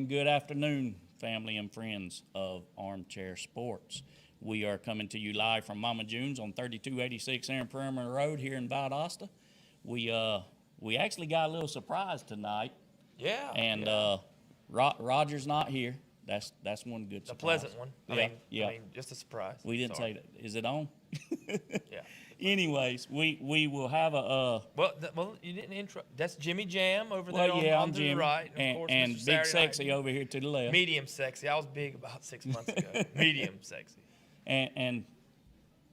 and good afternoon, family and friends of Armchair Sports. We are coming to you live from Mama June's on 3286 Aaron Perimeter Road here in Valdosta. We actually got a little surprise tonight. Yeah. And Roger's not here. That's one good surprise. A pleasant one. I mean, just a surprise. We didn't say that. Is it on? Yeah. Anyways, we will have a well, you didn't intro. That's Jimmy Jam over there I'm on Jimmy, the right, and of course, and Mr. Big Saturday Sexy Night. over here to the left. Medium sexy. I was big about 6 months ago. Medium sexy. And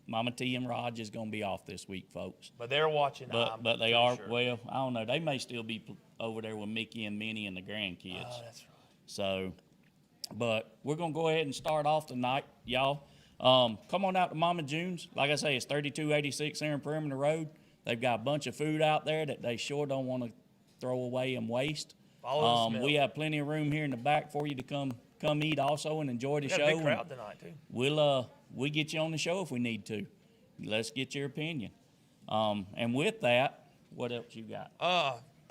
Mama T and Raj is going to be off this week, folks. But they're watching. But they are, sure. Well, I don't know. They may still be over there with Mickey and Minnie and the grandkids. Oh, that's right. So, but we're going to go ahead and start off tonight, y'all. Come on out to Mama June's. Like I say, it's 3286 Aaron Perimeter Road. They've got a bunch of food out there that they sure don't want to throw away and waste. Follow the smell. We have plenty of room here in the back for you to come eat also and enjoy the show. Got a big crowd tonight too. We'll get you on the show if we need to. Let's get your opinion. And with that, what else you got?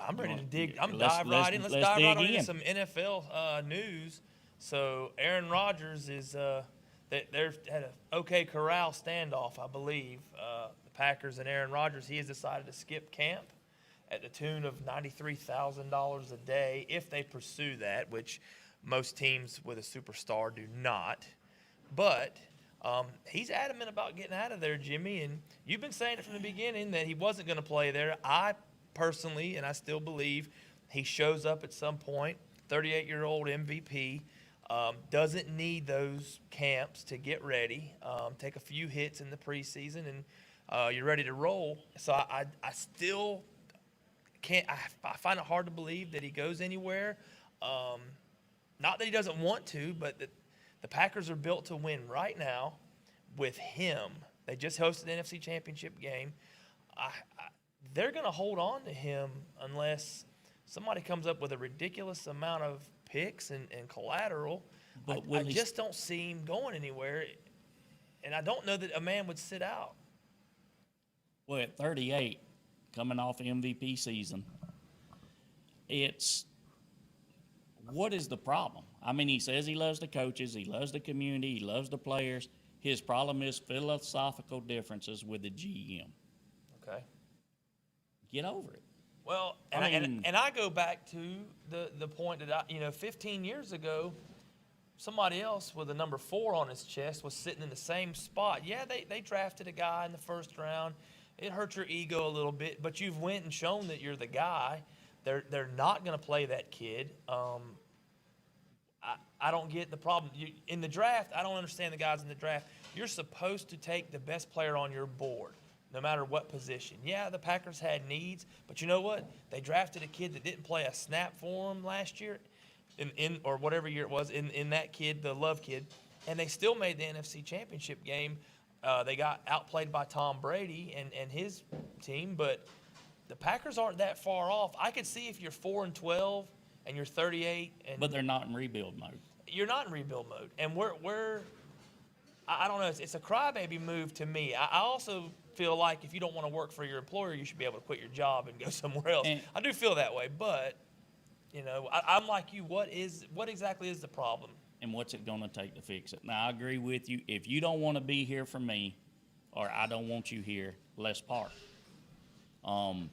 I'm ready to dig. I'm dive right in. Let's dive right into some NFL news. So Aaron Rodgers is they've had an OK Corral standoff, I believe. The Packers and Aaron Rodgers. He has decided to skip camp at the tune of $93,000 a day if they pursue that, which most teams with a superstar do not. But he's adamant about getting out of there, Jimmy. And you've been saying it from the beginning that he wasn't going to play there. I personally, and I still believe, he shows up at some point. 38-year-old MVP. Doesn't need those camps to get ready. Take a few hits in the preseason, and you're ready to roll. So I still can't. I find it hard to believe that he goes anywhere. Not that he doesn't want to, but the Packers are built to win right now with him. They just hosted the NFC Championship game. They're going to hold on to him unless somebody comes up with a ridiculous amount of picks and collateral. But I just don't see him going anywhere, and I don't know that a man would sit out. Well, at 38, coming off MVP season, what is the problem? I mean, he says he loves the coaches, he loves the community, he loves the players. His problem is philosophical differences with the GM. Okay. Get over it. Well, and I go back to the point that 15 years ago, somebody else with a number 4 on his chest was sitting in the same spot. Yeah, they drafted a guy in the first round. It hurt your ego a little bit, but you've went and shown that you're the guy. They're not going to play that kid. I don't get the problem. In the draft, I don't understand the guys in the draft. You're supposed to take the best player on your board, no matter what position. Yeah, the Packers had needs, but you know what? They drafted a kid that didn't play a snap for them last year, or whatever year it was, in that kid, the Love kid, and they still made the NFC Championship game. They got outplayed by Tom Brady and his team, but the Packers aren't that far off. I could see if you're 4-12 and you're 38, but they're not in rebuild mode. You're not in rebuild mode, and we're I don't know. It's a crybaby move to me. I also feel like if you don't want to work for your employer, you should be able to quit your job and go somewhere else. I do feel that way, but I'm like you. What exactly is the problem? And what's it going to take to fix it? Now, I agree with you. If you don't want to be here for me, or I don't want you here, let's part. But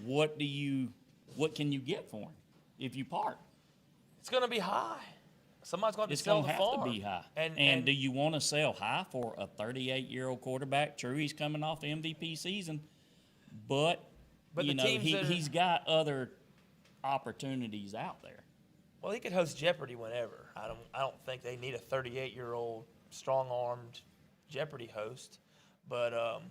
what can you get for him if you part? It's going to be high. Somebody's going to it's sell going to the have farm. to be high. And do you want to sell high for a 38-year-old quarterback? True, he's coming off the MVP season, but he's got other opportunities out there. Well, he could host Jeopardy whenever. I don't think they need a 38-year-old strong-armed Jeopardy host. But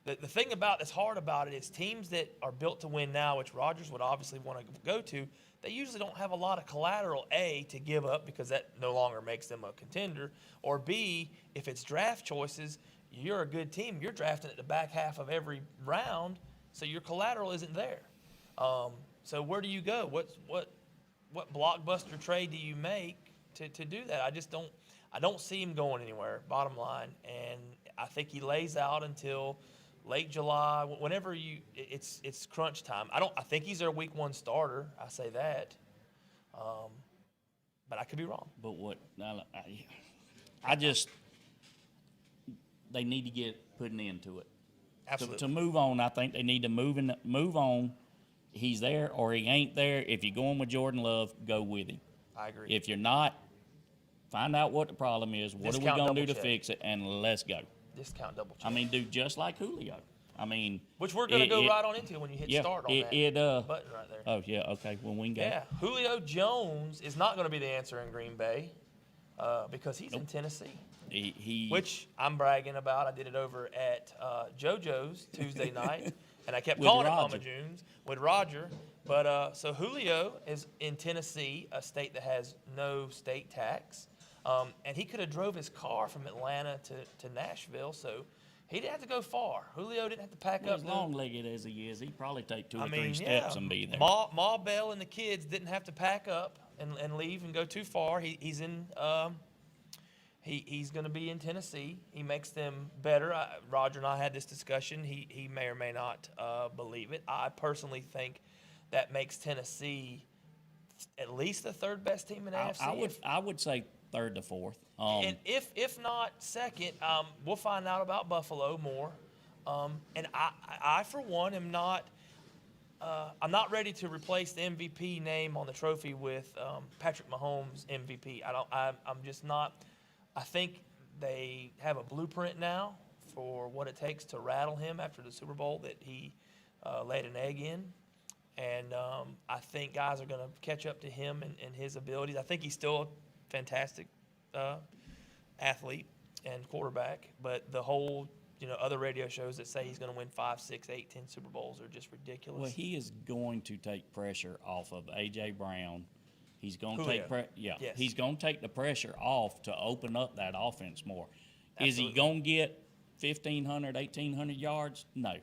the thing that's hard about it is teams that are built to win now, which Rodgers would obviously want to go to, they usually don't have a lot of collateral, A, to give up because that no longer makes them a contender, or B, if it's draft choices, you're a good team. You're drafting at the back half of every round, so your collateral isn't there. So where do you go? What blockbuster trade do you make to do that? I don't see him going anywhere, bottom line. And I think he lays out until late July, whenever it's crunch time. I think he's their week 1 starter. I say that. But I could be wrong. But what? I just they need to get putting into it. Absolutely. To move on, I think they need to move on. He's there or he ain't there. If you're going with Jordan Love, go with him. I agree. If you're not, find out what the problem is. What are we going to do to fix it? And let's go. Discount double check. I mean, do just like Julio. I mean, which we're going to go right on into when you hit start on that button right there. Oh, yeah, okay. Well, we can go. Yeah, Julio Jones is not going to be the answer in Green Bay because he's in Tennessee. Which I'm bragging about. I did it over at JoJo's Tuesday night, and I kept calling it Mama June's with Roger. But so Julio is in Tennessee, a state that has no state tax, and he could have drove his car from Atlanta to Nashville, so he didn't have to go far. Julio didn't have to pack up. As long-legged as he is, he'd probably take two or three steps and be there. Ma Bell and the kids didn't have to pack up and leave and go too far. He's in. He's going to be in Tennessee. He makes them better. Roger and I had this discussion. He may or may not believe it. I personally think that makes Tennessee at least the third best team in the AFC. I would say third to fourth. And if not second, we'll find out about Buffalo more. And I for one am not. I'm not ready to replace the MVP name on the trophy with Patrick Mahomes MVP. I'm just not. I think they have a blueprint now for what it takes to rattle him after the Super Bowl that he laid an egg in. And I think guys are going to catch up to him and his abilities. I think he's still a fantastic athlete and quarterback. But the whole, other radio shows that say he's going to win 5, 6, 8, 10 Super Bowls are just ridiculous. Well, he is going to take pressure off of A.J. Brown. He's going to He's going to take the pressure off to open up that offense more. Absolutely. Is he going to get 1,500, 1,800 yards? No.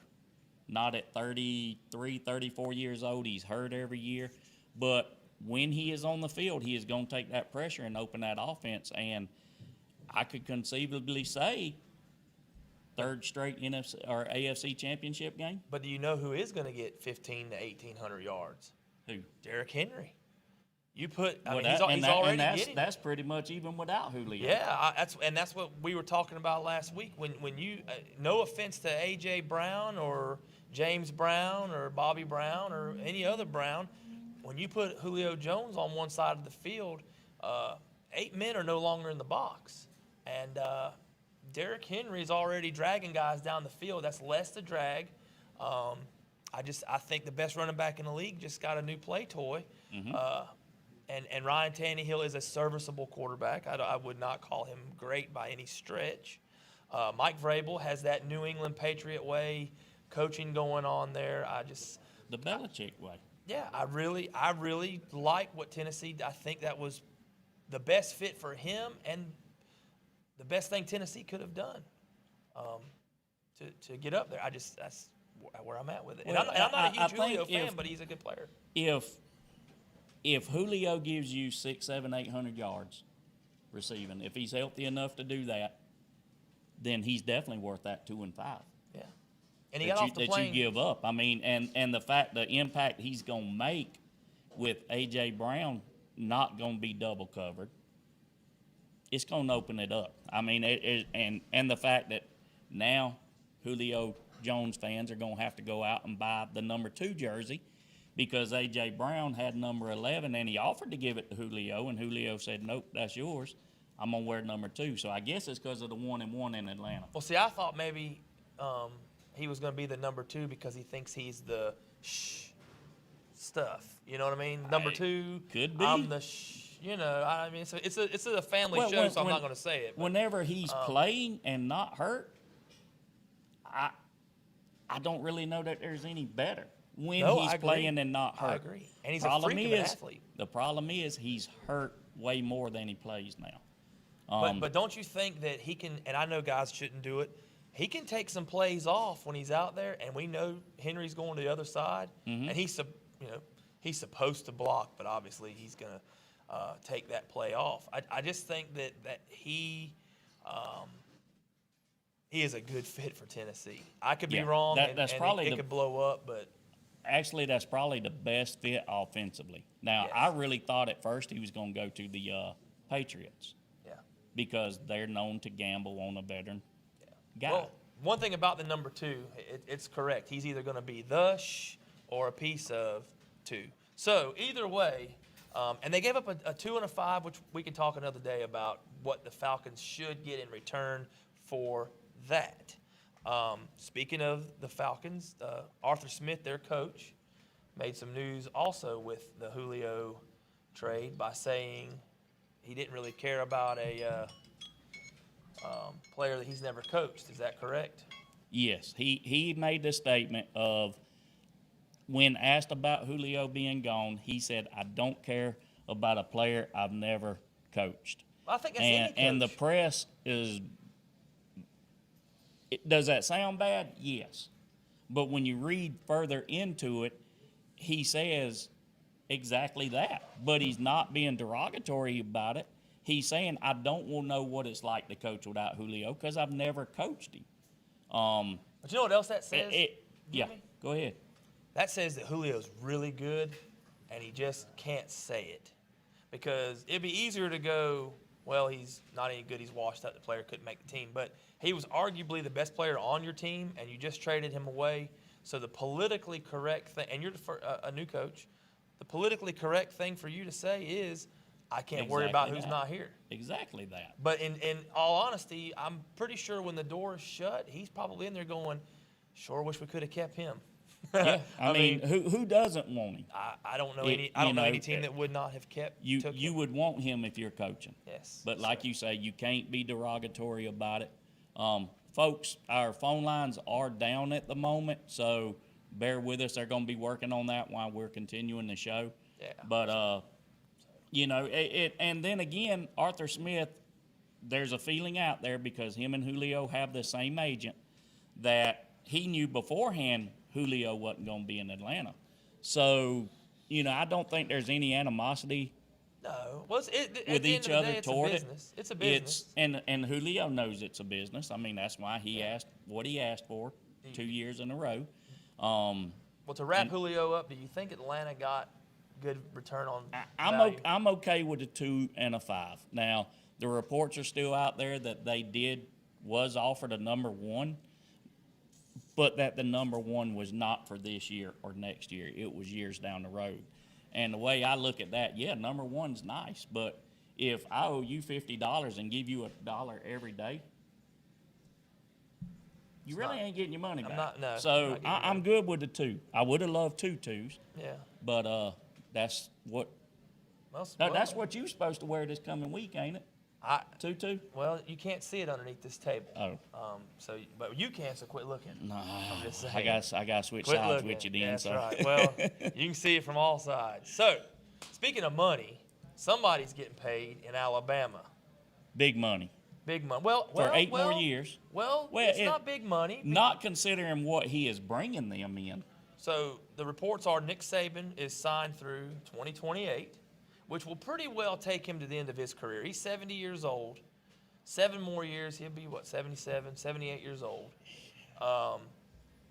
Not at 33, 34 years old. He's hurt every year. But when he is on the field, he is going to take that pressure and open that offense. And I could conceivably say third straight NFC or AFC championship game. But do you know who is going to get 1,500 to 1,800 yards? Who? Derrick Henry. You put. He's already getting. That's pretty much even without Julio. Yeah, that's what we were talking about last week. When you, no offense to A.J. Brown or James Brown or Bobby Brown or any other Brown, when you put Julio Jones on one side of the field, 8 men are no longer in the box, and Derrick Henry is already dragging guys down the field. That's less to drag. I think the best running back in the league just got a new play toy. Mm-hmm. And Ryan Tannehill is a serviceable quarterback. I would not call him great by any stretch. Mike Vrabel has that New England Patriot way coaching going on there. The Belichick way. Yeah, I really like what Tennessee. I think that was the best fit for him and the best thing Tennessee could have done to get up there. That's where I'm at with it. And I'm not a huge Julio fan, but he's a good player. If Julio gives you 600, 700, 800 yards receiving, if he's healthy enough to do that, then he's definitely worth that 2 and 5. Yeah, and he got off the plane. You give up. I mean, and the impact he's going to make with A.J. Brown not going to be double covered, it's going to open it up. I mean, and the fact that now Julio Jones fans are going to have to go out and buy the number 2 jersey, because A.J. Brown had number 11, and he offered to give it to Julio, and Julio said, nope, that's yours. I'm going to wear number 2. So I guess it's because of the 1-1 in Atlanta. Well, see, I thought maybe he was going to be the number 2 because he thinks he's the stuff. You know what I mean? Number 2. Could be. I'm the I mean, it's a family show, so I'm not going to say it. But, whenever he's playing and not hurt, I don't really know that there's any better. When he's playing and not hurt. I agree. And he's a freak of an athlete. The problem is he's hurt way more than he plays now. But don't you think that he can, and I know guys shouldn't do it, he can take some plays off when he's out there, and we know Henry's going to the other side, and he's supposed to block, but obviously he's going to take that play off. I just think that he is a good fit for Tennessee. I could be wrong, that's probably it could blow up, but actually, that's probably the best fit offensively. Now, Yes. I really thought at first he was going to go to the Patriots. Yeah. Because they're known to gamble on a veteran guy. Well, one thing about the number 2, it's correct. He's either going to be the or a piece of 2. So either way, and they gave up a 2 and a 5, which we can talk another day about what the Falcons should get in return for that. Speaking of the Falcons, Arthur Smith, their coach, made some news also with the Julio trade by saying he didn't really care about a player that he's never coached. Is that correct? Yes, he made the statement of, when asked about Julio being gone, he said, "I don't care about a player I've never coached." I think that's any coach. And the press is. Does that sound bad? Yes, but when you read further into it, he says exactly that. But he's not being derogatory about it. He's saying, "I don't want to know what it's like to coach without Julio because I've never coached him." But you know what else that says? Yeah, go ahead. That says that Julio's really good, and he just can't say it. Because it'd be easier to go, well, he's not any good, he's washed up, the player couldn't make the team. But he was arguably the best player on your team, and you just traded him away. So the politically correct thing, and you're a new coach, the politically correct thing for you to say is, I can't worry about who's not here. Exactly that. But in all honesty, I'm pretty sure when the door is shut, he's probably in there going, sure wish we could have kept him. Yeah, I mean, who doesn't want him? I don't know any team that would not have kept. You would want him if you're coaching. Yes. But like you say, you can't be derogatory about it. Folks, our phone lines are down at the moment, so bear with us. They're going to be working on that while we're continuing the show. Yeah. But and then again, Arthur Smith, there's a feeling out there because him and Julio have the same agent that he knew beforehand Julio wasn't going to be in Atlanta. So, I don't think there's any animosity No. Well, with each other toward it. It's a business. And Julio knows it's a business. I mean, that's why he asked what he asked for 2 years in a row. Well, to wrap Julio up, do you think Atlanta got good return on value? I'm okay with a 2 and a 5. Now, the reports are still out there that was offered a number 1, but that the number 1 was not for this year or next year. It was years down the road. And the way I look at that, yeah, number 1's nice, but if I owe you $50 and give you $1 every day, you really ain't getting your money back. So I'm good with the 2. I would have loved 2 2s. Yeah. But that's what that's what you're supposed to wear this coming week, ain't it? 2-2. Well, you can't see it underneath this table. Oh. But you can, so quit looking. No, I'm just saying. I got to switch Quit sides looking. with you then. That's so. right. Well, you can see it from all sides. So, speaking of money, somebody's getting paid in Alabama. Big money. Big money. Well, for 8 more years. Well, it's not big money. Not considering what he is bringing them in. So the reports are Nick Saban is signed through 2028, which will pretty well take him to the end of his career. He's 70 years old. 7 more years, he'll be, 77, 78 years old.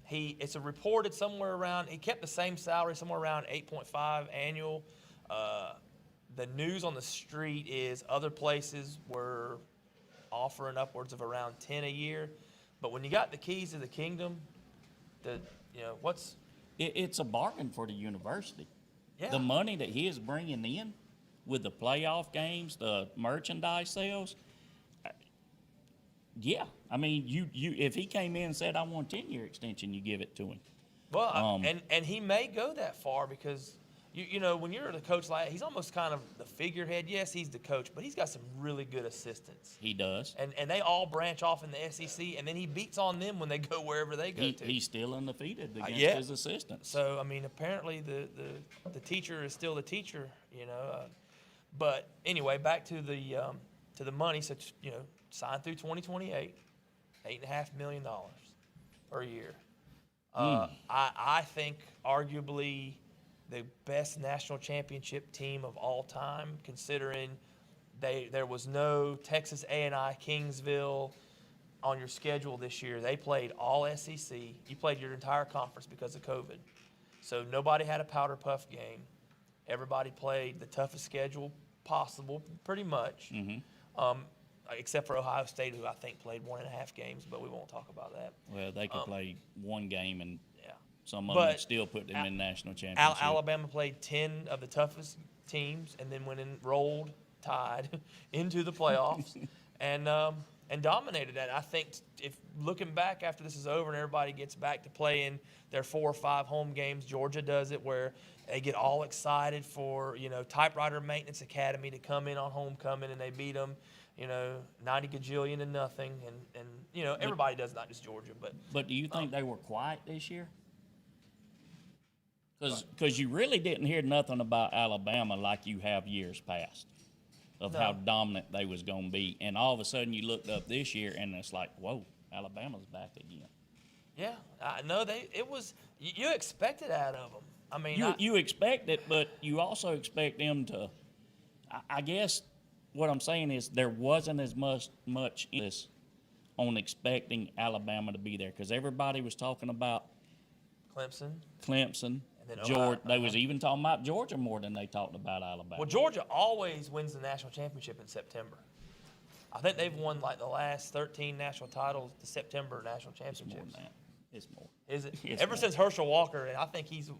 It's a reported somewhere around, he kept the same salary, somewhere around 8.5 annual. The news on the street is other places were offering upwards of around 10 a year. But when you got the keys to the kingdom, It's a bargain for the university. Yeah. The money that he is bringing in with the playoff games, the merchandise sales. Yeah, I mean, you if he came in and said, I want a 10-year extension, you give it to him. Well, and he may go that far because, when you're the coach, like he's almost kind of the figurehead. Yes, he's the coach, but he's got some really good assistants. He does. And they all branch off in the SEC, and then he beats on them when they go wherever they go to. He's still undefeated against his assistants. So, I mean, apparently the teacher is still the teacher, But anyway, back to the money. So, signed through 2028, $8.5 million per year. I think arguably the best national championship team of all time, considering there was no Texas A&I Kingsville on your schedule this year. They played all SEC. You played your entire conference because of COVID. So nobody had a powder puff game. Everybody played the toughest schedule possible, pretty much, except for Ohio State, who I think played 1.5 games, but we won't talk about that. Well, they could play one game, and Yeah. some of them would still put them in national championship. Alabama played 10 of the toughest teams and then went and rolled Tide into the playoffs and dominated that. I think if looking back after this is over and everybody gets back to playing their 4 or 5 home games, Georgia does it where they get all excited for, Typewriter Maintenance Academy to come in on homecoming, and they beat them, 90 gajillion to nothing. And everybody does, not just Georgia. But do you think they were quiet this year? Because you really didn't hear nothing about Alabama like you have years past of how dominant they was going to be. And all of a sudden you looked up this year, and it's like, whoa, Alabama's back again. Yeah, no, it was you expect it out of them. I mean, you expect it, but you also expect them to. I guess what I'm saying is there wasn't as much emphasis on expecting Alabama to be there because everybody was talking about Clemson, and then Georgia. They was even talking about Georgia more than they talked about Alabama. Well, Georgia always wins the national championship in September. I think they've won like the last 13 national titles, the September national championships. It's more than that. It's more. Is it? It's Ever more. since Herschel Walker, and I think he's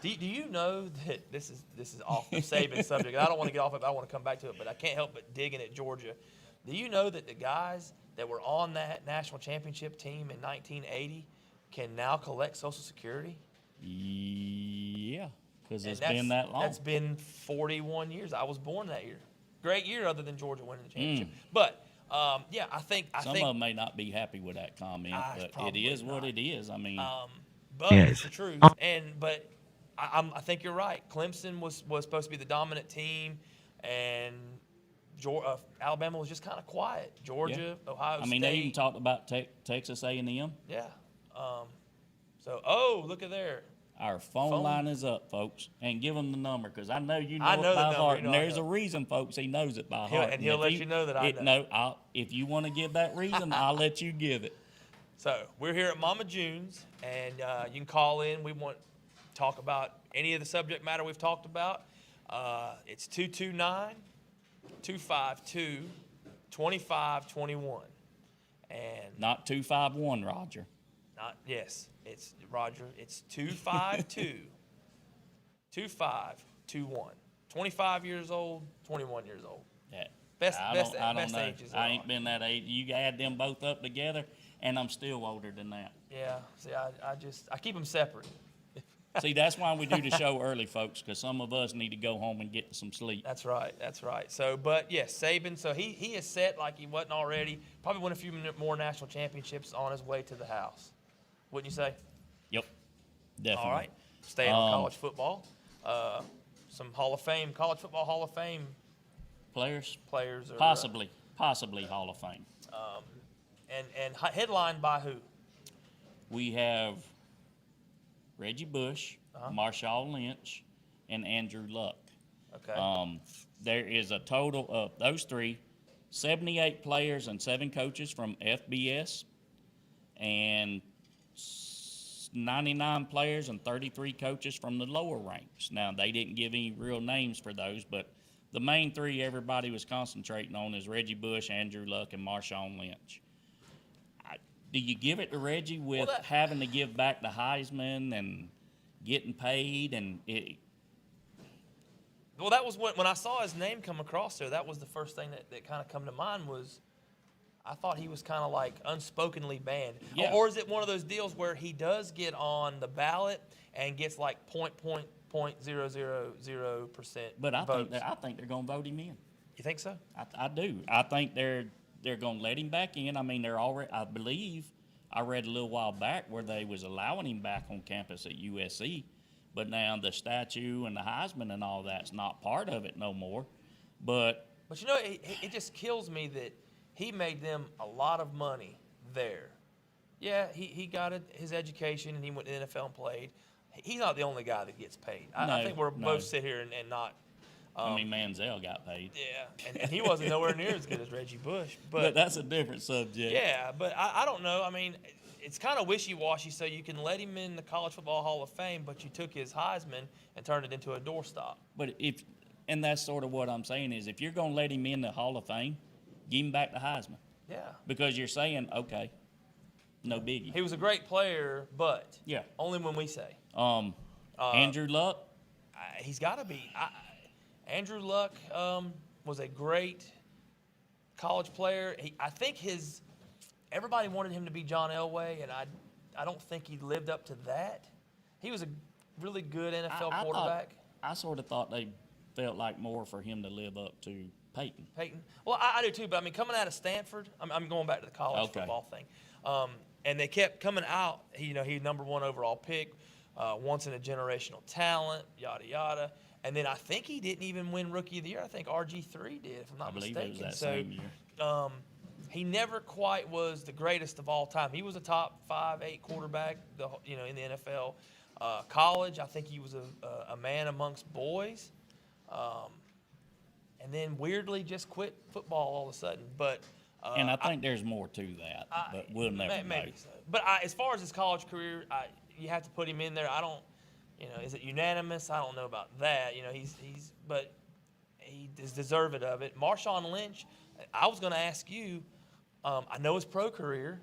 do you know that this is off the Saban subject? I don't want to get off it, but I want to come back to it. But I can't help but digging at Georgia. Do you know that the guys that were on that national championship team in 1980 can now collect Social Security? Yeah, because it's been that long. That's been 41 years. I was born that year. Great year, other than Georgia winning the championship. But yeah, I think some of them may not be happy with that comment, but it is what it is. I mean, but it's the truth. But I think you're right. Clemson was supposed to be the dominant team, and Alabama was just kind of quiet. Georgia, Ohio State. I mean, they even talked about Texas A&M. Yeah. So, look at there. Our phone line is up, folks, and give them the number because I know you know, I know it by the heart. number, and there's a reason, folks. He knows it by heart. And he'll let you know that I know. No, if you want to give that reason, I'll let you give it. So we're here at Mama June's, and you can call in. We want to talk about any of the subject matter we've talked about. It's 229-252-2521. And Not 251, Roger. It's Roger. It's 252-2521. 25 years old, 21 years old. Yeah. Best I don't know. ages. I ain't been that age. You add them both up together, and I'm still older than that. Yeah. See, I keep them separate. See, that's why we do the show early, folks, because some of us need to go home and get some sleep. That's right. So, but yes, Saban. So he is set like he wasn't already. Probably won a few more national championships on his way to the house. Wouldn't you say? Yep, definitely. All right. Staying on college football. Some college football Hall of Fame players. Are, possibly Hall of Fame. And headlined by who? We have Reggie Bush, Marshawn Lynch, and Andrew Luck. Okay. There is a total of those three, 78 players and 7 coaches from FBS, and 99 players and 33 coaches from the lower ranks. Now, they didn't give any real names for those, but the main 3 everybody was concentrating on is Reggie Bush, Andrew Luck, and Marshawn Lynch. Do you give it to Reggie with having to give back the Heisman and getting paid? Well, that was when I saw his name come across there, that was the first thing that kind of come to mind was I thought he was kind of like unspokenly banned. Yeah. Or is it one of those deals where he does get on the ballot and gets like 0.000%? But I votes? think they're going to vote him in. You think so? I do. I think they're going to let him back in. I mean, they're already. I believe I read a little while back where they was allowing him back on campus at USC, but now the statue and the Heisman and all that's not part of it no more. But you know, it just kills me that he made them a lot of money there. Yeah, he got his education and he went to the NFL and played. He's not the only guy that gets paid. I think we're both sit here and not. I mean, Manziel got paid. Yeah, and he wasn't nowhere near as good as Reggie Bush. But that's a different subject. Yeah, but I don't know. I mean, it's kind of wishy-washy. So you can let him in the College Football Hall of Fame, but you took his Heisman and turned it into a doorstop. But and that's sort of what I'm saying is, if you're going to let him in the Hall of Fame, give him back the Heisman. Yeah. Because you're saying, okay, no biggie. He was a great player, but yeah, only when we say. Andrew Luck. He's got to be. Andrew Luck was a great college player. I think everybody wanted him to be John Elway, and I don't think he lived up to that. He was a really good NFL quarterback. I sort of thought they felt like more for him to live up to Peyton. Well, I do too, but I mean, coming out of Stanford, I'm going back to the college football thing. And they kept coming out. He number 1 overall pick, once in a generational talent, yada yada. And then I think he didn't even win Rookie of the Year. I think RG3 did, if I'm not mistaken. It was that same year. He never quite was the greatest of all time. He was a top 5-8 quarterback, in the NFL. College, I think he was a man amongst boys. And then weirdly just quit football all of a sudden. But and I think there's more to that, but we'll never know. Maybe so. But as far as his college career, you have to put him in there. I don't, is it unanimous? I don't know about that. But he is deserving of it. Marshawn Lynch, I was going to ask you. I know his pro career.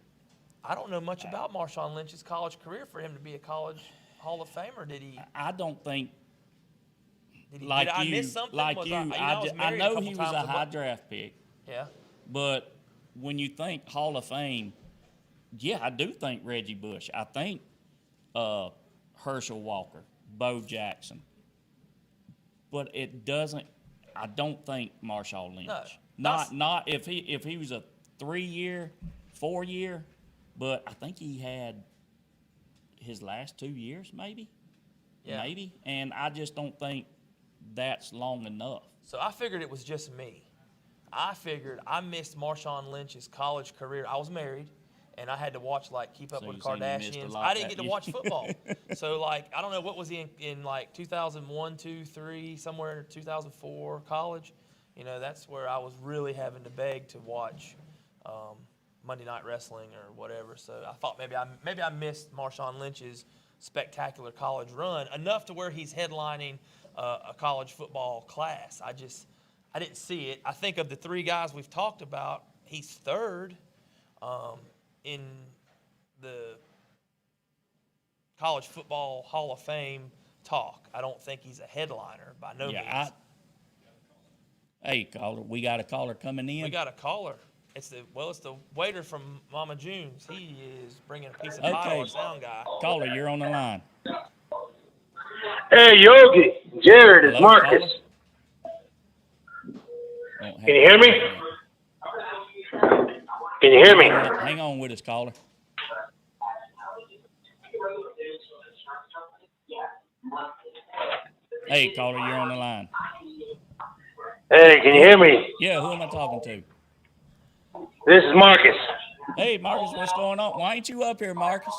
I don't know much about Marshawn Lynch's college career for him to be a college Hall of Famer. Did he? I don't think. Did I miss something? I know he was a high draft pick. Yeah. But when you think Hall of Fame, yeah, I do think Reggie Bush. I think Herschel Walker, Bo Jackson. But it doesn't. I don't think Marshawn Lynch. No, not if he was a 3-year, 4-year, but I think he had his last 2 years, maybe. Yeah. Maybe, and I just don't think that's long enough. So I figured it was just me. I figured I missed Marshawn Lynch's college career. I was married, and I had to watch, Keep Up with the Kardashians. I didn't get to watch football. So, I don't know, what was he in 2001, 2, 3, somewhere in 2004, college? That's where I was really having to beg to watch Monday Night Wrestling or whatever. So I thought maybe I missed Marshawn Lynch's spectacular college run enough to where he's headlining a college football class. I didn't see it. I think of the 3 guys we've talked about, he's third in the College Football Hall of Fame talk. I don't think he's a headliner by no means. Hey, caller, we got a caller coming in. We got a caller. It's the waiter from Mama June's. He is bringing a piece of pie to our sound guy. Caller, you're on the line. Hey, Yogi. Jared, it's Marcus. Can you hear me? Can you hear me? Hang on with us, caller. Hey, caller, you're on the line. Hey, can you hear me? Yeah, who am I talking to? This is Marcus. Hey, Marcus, what's going on? Why ain't you up here, Marcus?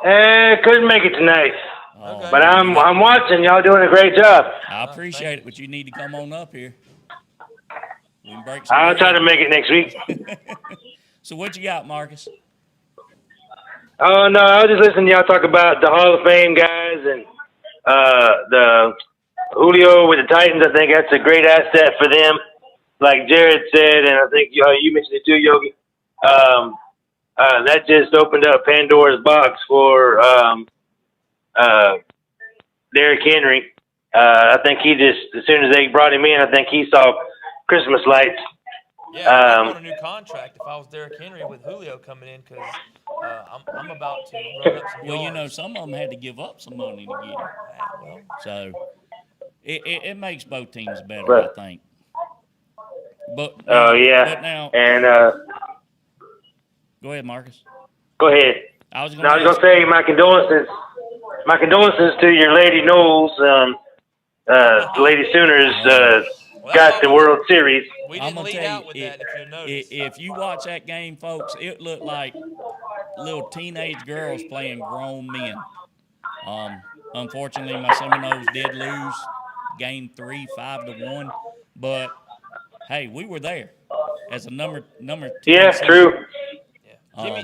Couldn't make it tonight. Okay. But I'm watching. Y'all doing a great job. I appreciate it, but you need to come on up here. We can break some I'll try to make it next week. So what you got, Marcus? Oh, no, I was just listening to y'all talk about the Hall of Fame guys and the Julio with the Titans. I think that's a great asset for them. Like Jared said, and I think you mentioned it too, Yogi. That just opened up Pandora's box for Derrick Henry. I think as soon as they brought him in, I think he saw Christmas lights. Yeah, I want a new contract if I was Derrick Henry with Julio coming in because I'm about to run up some yards. Well, some of them had to give up some money to get him. Well, so it makes both teams better, I think. But yeah. But now, and go ahead, Marcus. Go ahead. I was gonna say my condolences to your Lady Knowles, the Lady Sooners got the World Series. We didn't lead out with that, if you notice. If you watch that game, folks, it looked like little teenage girls playing grown men. Unfortunately, my Seminoles did lose Game 3, 5-1, but hey, we were there as a number 10. Yeah, true.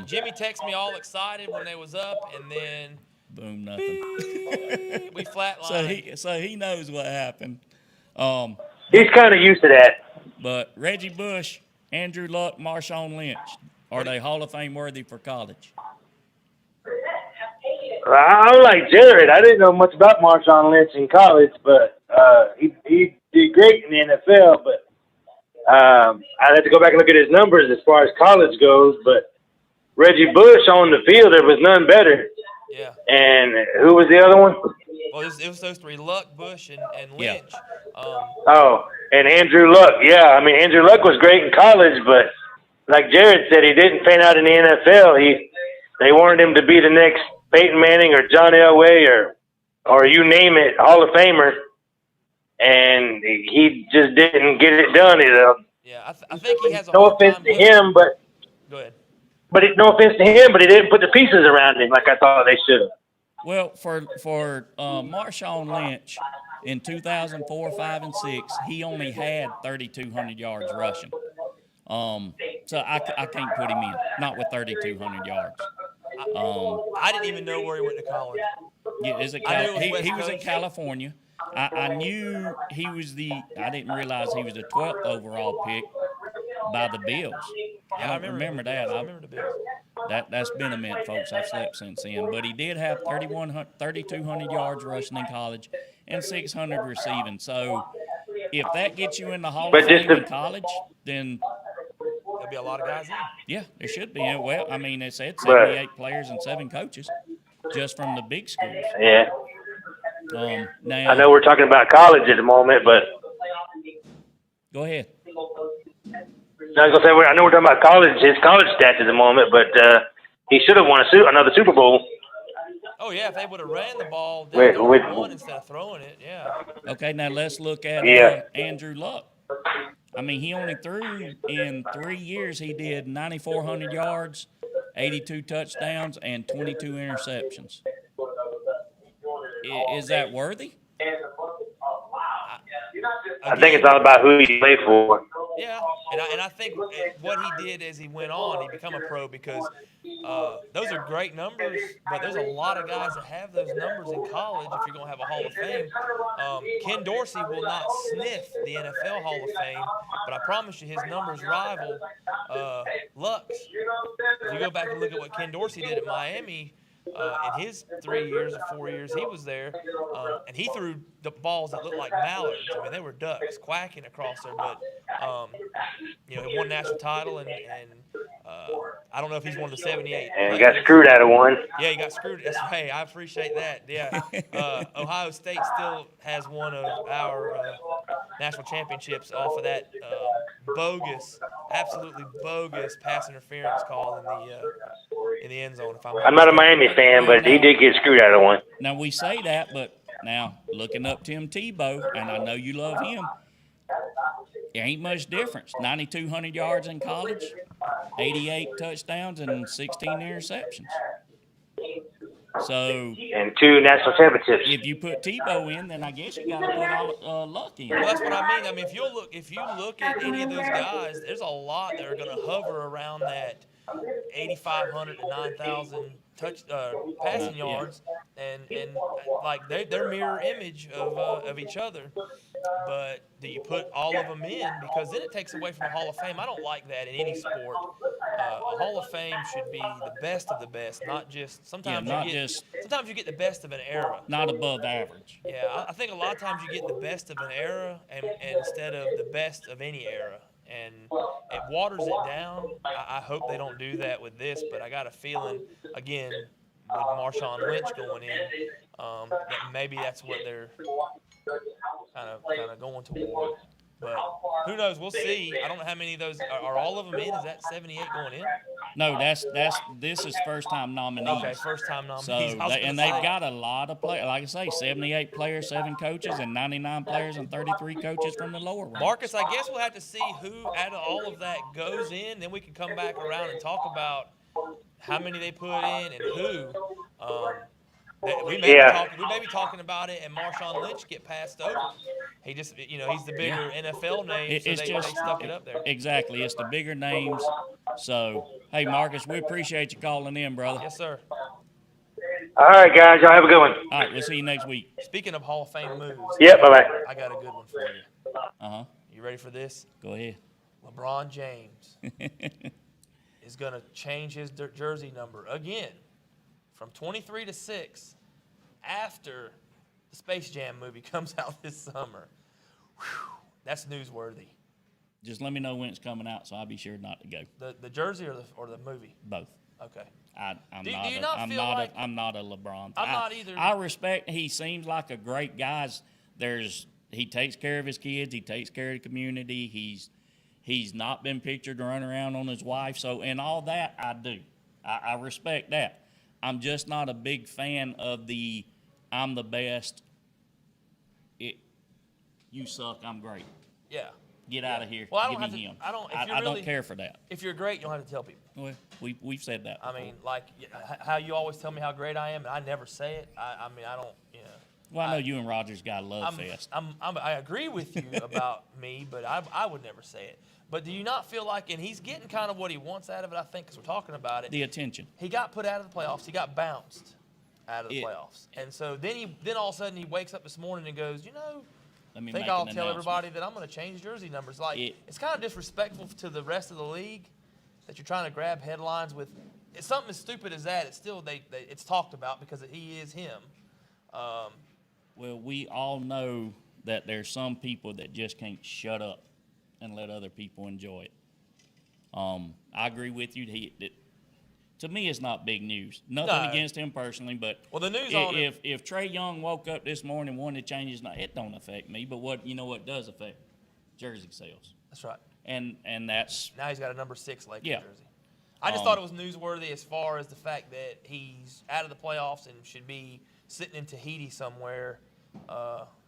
Jimmy texted me all excited when they was up, and then boom, nothing. we flatlined. So he knows what happened. He's kind of used to that. But Reggie Bush, Andrew Luck, Marshawn Lynch, are they Hall of Fame worthy for college? I'm like Jared. I didn't know much about Marshawn Lynch in college, but he did great in the NFL. But I'd have to go back and look at his numbers as far as college goes. But Reggie Bush on the field, there was none better. Yeah. And who was the other one? Well, it was those three: Luck, Bush, and Lynch. Yeah. And Andrew Luck. Yeah, I mean Andrew Luck was great in college, but like Jared said, he didn't pan out in the NFL. They wanted him to be the next Peyton Manning or John Elway or you name it, Hall of Famer, and he just didn't get it done. Yeah, I think he has a no hard offense time to him, but go ahead. But no offense to him, but he didn't put the pieces around him like I thought they should have. Well, for Marshawn Lynch in 2004, 5, and 6, he only had 3,200 yards rushing. So I can't put him in, not with 3,200 yards. I didn't even know where he went to college. Yeah, he was in California. I knew he was I didn't realize he was the 12th overall pick by the Bills. Yeah, I don't remember that. I remember the Bills. That's been a minute, folks. I've slept since then. But he did have 3,200 yards rushing in college and 600 receiving. So if that gets you in the Hall of Fame in college, then there'll be a lot of guys in. Yeah, there should be. Well, I mean, it said 78 players and 7 coaches just from the big schools. Yeah. Now, I know we're talking about college at the moment, but go ahead. I was gonna say I know we're talking about his college stats at the moment, but he should have won another Super Bowl. Oh yeah, if they would have ran the ball down with one instead of throwing it, yeah. Okay, now let's look at Andrew Luck. I mean, he only threw in 3 years. He did 9,400 yards, 82 touchdowns, and 22 interceptions. Is that worthy? I think it's all about who you play for. Yeah, and I think what he did as he went on, he became a pro because those are great numbers, but there's a lot of guys that have those numbers in college if you're going to have a Hall of Fame. Ken Dorsey will not sniff the NFL Hall of Fame, but I promise you his numbers rival Luck's. If you go back and look at what Ken Dorsey did at Miami, in his 3 years or 4 years he was there, and he threw the balls that looked like mallards. I mean, they were ducks quacking across there. But he won national title, and I don't know if he's one of the 78. And he got screwed out of one. Yeah, he got screwed. Hey, I appreciate that. Yeah, Ohio State still has one of our national championships off of that bogus, absolutely bogus pass interference call in the end zone. I'm not a Miami fan, but he did get screwed out of one. Now we say that, but now looking up Tim Tebow, and I know you love him, there ain't much difference. 9,200 yards in college, 88 touchdowns, and 16 interceptions. So and 2 national championships. If you put Tebow in, then I guess you got to put all Luck in. Well, that's what I mean. I mean, if you look at any of those guys, there's a lot that are going to hover around that 8,500 to 9,000 passing yards, and like they're mirror image of each other. But do you put all of them in? Because then it takes away from the Hall of Fame. I don't like that in any sport. A Hall of Fame should be the best of the best, not just sometimes you get the best of an era. Not above average. Yeah, I think a lot of times you get the best of an era and instead of the best of any era. And it waters it down. I hope they don't do that with this, but I got a feeling, again, with Marshawn Lynch going in, that maybe that's what they're kind of going toward. But who knows? We'll see. I don't know how many of those are all of them in. Is that 78 going in? No, this is first time nominees. Okay, first time nominees. So they've got a lot of players. Like I say, 78 players, 7 coaches, and 99 players and 33 coaches from the lower ranks. Marcus, I guess we'll have to see who out of all of that goes in. Then we can come back around and talk about how many they put in and who. We may be talking about it, and Marshawn Lynch get passed over. He just, he's the bigger NFL name, so they stuck it up there. Exactly. It's the bigger names. So, hey, Marcus, we appreciate you calling in, brother. Yes, sir. All right, guys. Y'all have a good one. All right, we'll see you next week. Speaking of Hall of Fame moves, Yep, bye-bye. I got a good one for you. Uh-huh. You ready for this? Go ahead. LeBron James is going to change his jersey number again from 23 to 6 after the Space Jam movie comes out this summer. Whew, that's newsworthy. Just let me know when it's coming out, so I'll be sure not to go. The jersey or the movie? Both. Okay. I'm Do not. you not feel like I'm not a LeBron. I'm not either. I respect. He seems like a great guy. He takes care of his kids. He takes care of the community. He's not been pictured running around on his wife. So, and all that, I do. I respect that. I'm just not a big fan of the I'm the best. You suck. I'm great. Yeah. Get out of here. Well, I don't Give have me to. him. I don't. If you're I really, don't care for that. If you're great, you don't have to tell people. Well, we've said that. I mean, like how you always tell me how great I am, and I never say it. I mean, I don't. You know. Well, I know you and Rogers got a love fest. I agree with you about me, but I would never say it. But do you not feel like, and he's getting kind of what he wants out of it, I think, because we're talking about it. The attention. He got put out of the playoffs. He got bounced out of the playoffs. And so then all of a sudden he wakes up this morning and goes, I think I'll tell everybody that I'm going to change jersey numbers. Like, it's kind of disrespectful to the rest of the league that you're trying to grab headlines with. It's something as stupid as that. It's still it's talked about because he is him. Well, we all know that there's some people that just can't shut up and let other people enjoy it. I agree with you. To me, it's not big news. Nothing against him personally, but the news if Trae Young woke up this morning and wanted to change his name, it don't affect me. But what does affect? Jersey sales. That's right. And that's now he's got a number 6 Lakers jersey. I just thought it was newsworthy as far as the fact that he's out of the playoffs and should be sitting in Tahiti somewhere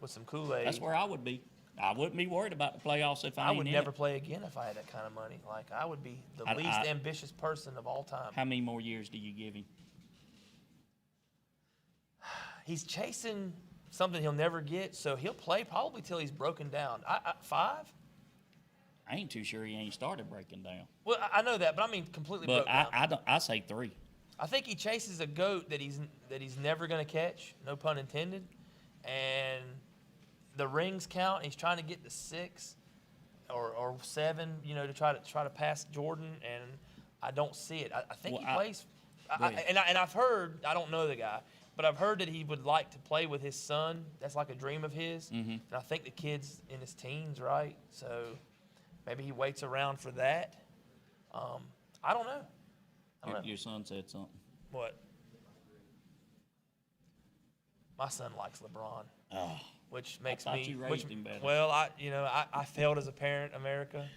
with some Kool-Aid. That's where I would be. I wouldn't be worried about the playoffs if I would never play again if I had that kind of money. Like, I would be the least ambitious person of all time. How many more years do you give him? He's chasing something he'll never get, so he'll play probably till he's broken down. 5? I ain't too sure he ain't started breaking down. Well, I know that, but I mean completely broken down. I say 3. I think he chases a goat that he's never going to catch, no pun intended, and the rings count. He's trying to get to 6 or 7, to try to pass Jordan, and I don't see it. I think he plays. And I've heard, I don't know the guy, but I've heard that he would like to play with his son. That's like a dream of his. Mm-hmm. And I think the kid's in his teens, right? So maybe he waits around for that. I don't know. Your son said something. What? My son likes LeBron. Oh. Which makes I thought me. you raised him better. Well, I failed as a parent, America,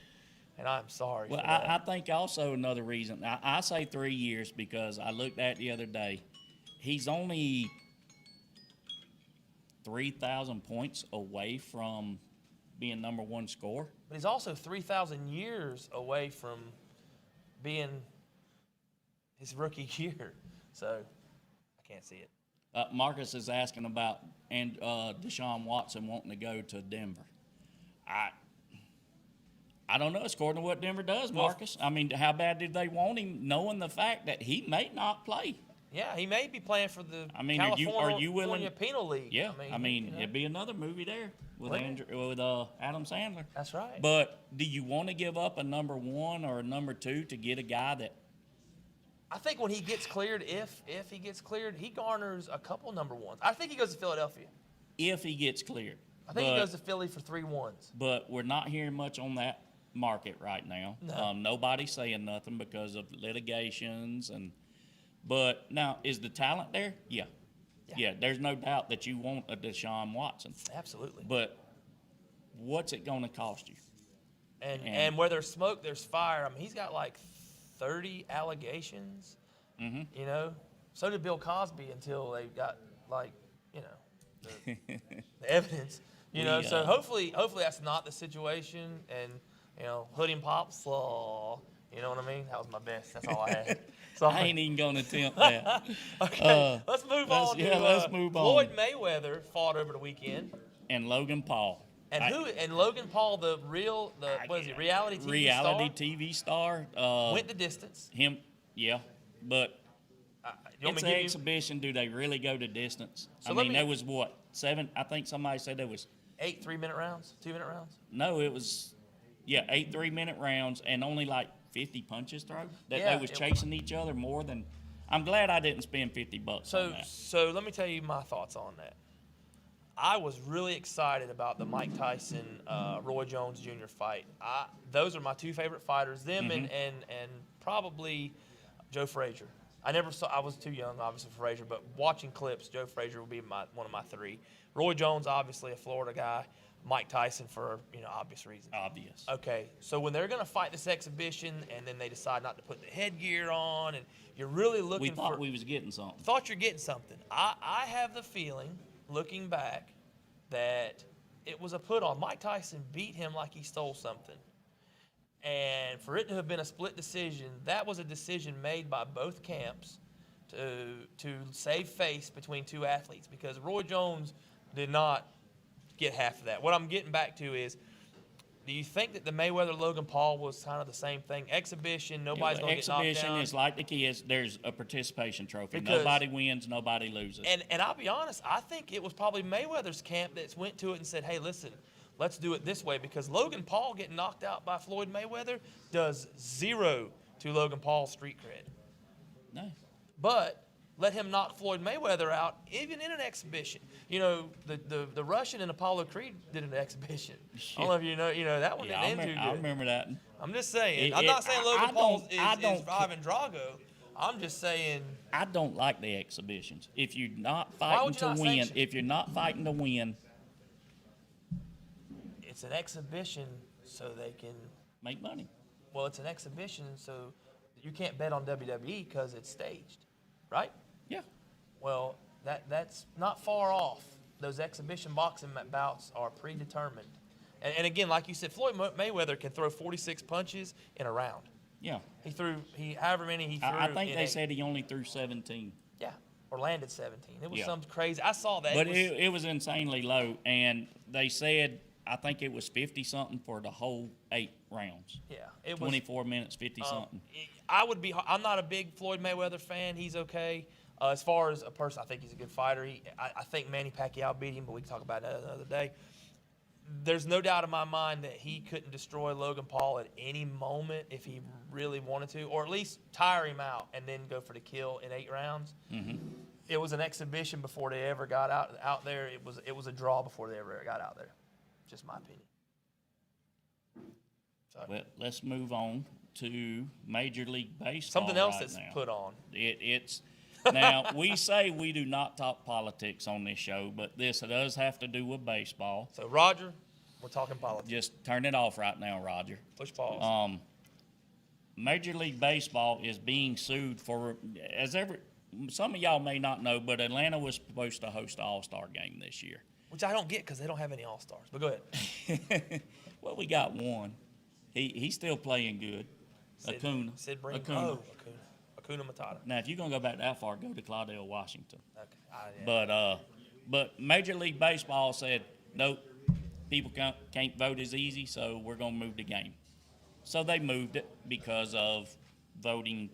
and I'm sorry. Well, I think also another reason. I say 3 years because I looked at it the other day. He's only 3,000 points away from being number 1 scorer. But he's also 3,000 years away from being his rookie year. So I can't see it. Marcus is asking about Deshaun Watson wanting to go to Denver. I don't know. It's according to what Denver does, Marcus. I mean, how bad did they want him, knowing the fact that he may not play? Yeah, he may be playing for the are you willing? Penal League. Yeah, it'd be another movie there with Adam Sandler. That's right. But do you want to give up a number 1 or a number 2 to get a guy that? I think when he gets cleared, if he gets cleared, he garners a couple number 1s. I think he goes to Philadelphia. If he gets cleared. I think he goes to Philly for 3 1s. But we're not hearing much on that market right now. No. Nobody's saying nothing because of litigations but now, is the talent there? Yeah. There's no doubt that you want a Deshaun Watson. Absolutely. But what's it going to cost you? And where there's smoke, there's fire. I mean, he's got like 30 allegations. Mm-hmm. So did Bill Cosby until they got the evidence. So hopefully that's not the situation. And Hood and Pops law. You know what I mean? That was my best. That's all I had. I ain't even going to attempt that. Okay, let's move on. Let's move on. Floyd Mayweather fought over the weekend. And Logan Paul. And Logan Paul, what is it, reality TV star? Went the distance. Him, yeah, but it's an exhibition. Do they really go to distance? So there was what, 7? I think somebody said there was 8 3-minute rounds, 2-minute rounds. No, it was 8 3-minute rounds and only like 50 punches thrown. They was chasing each other more than. I'm glad I didn't spend $50 on that. So let me tell you my thoughts on that. I was really excited about the Mike Tyson, Roy Jones Jr. fight. Those are my 2 favorite fighters. Them and probably Joe Frazier. I was too young, obviously, for Frazier, but watching clips, Joe Frazier will be one of my 3. Roy Jones, obviously a Florida guy. Mike Tyson for obvious reasons. Obvious. Okay, so when they're going to fight this exhibition and then they decide not to put the headgear on and you're really looking we thought we was getting something. Thought you're getting something. I have the feeling, looking back, that it was a put on. Mike Tyson beat him like he stole something. And for it to have been a split decision, that was a decision made by both camps to save face between 2 athletes because Roy Jones did not get half of that. What I'm getting back to is, do you think that the Mayweather-Logan Paul was kind of the same thing? Exhibition, nobody's going to get knocked down. Exhibition is like the kids. There's a participation trophy. Nobody wins, nobody loses. And I'll be honest, I think it was probably Mayweather's camp that went to it and said, hey, listen, let's do it this way because Logan Paul getting knocked out by Floyd Mayweather does 0 to Logan Paul's street cred. No. But let him knock Floyd Mayweather out, even in an exhibition. The Russian and Apollo Creed did an exhibition. I don't know if you know that one didn't end too good. I remember that. I'm just saying. I'm not saying Logan Paul is Ivan Drago. I'm just saying. I don't like the exhibitions. If you're not fighting to win, it's an exhibition so they can make money. Well, it's an exhibition so you can't bet on WWE because it's staged, right? Yeah. Well, that's not far off. Those exhibition boxing bouts are predetermined. And again, like you said, Floyd Mayweather can throw 46 punches in a round. Yeah. However many he threw. I think they said he only threw 17. Yeah, or landed 17. It was something crazy. I saw that. But it was insanely low, and they said, I think it was 50-something for the whole 8 rounds. Yeah. It 24 minutes, 50-something. I'm not a big Floyd Mayweather fan. He's okay. As far as a person, I think he's a good fighter. I think Manny Pacquiao beat him, but we can talk about that another day. There's no doubt in my mind that he couldn't destroy Logan Paul at any moment if he really wanted to, or at least tire him out and then go for the kill in 8 rounds. Mm-hmm. It was an exhibition before they ever got out there. It was a draw before they ever got out there. Just my opinion. Well, let's move on to Major League Baseball. Something else that's put on. It's now we say we do not talk politics on this show, but this does have to do with baseball. So Roger, we're talking politics. Just turn it off right now, Roger. Push pause. Major League Baseball is being sued for some of y'all may not know, but Atlanta was supposed to host the All-Star game this year. Which I don't get because they don't have any All-Stars. But go ahead. Well, we got one. He's still playing good. Acuna. Acuna Matata. Now, if you're going to go back that far, go to Claudell, Washington. Okay. Yeah. But Major League Baseball said, nope, people can't vote as easy, so we're going to move the game. So they moved it because of voting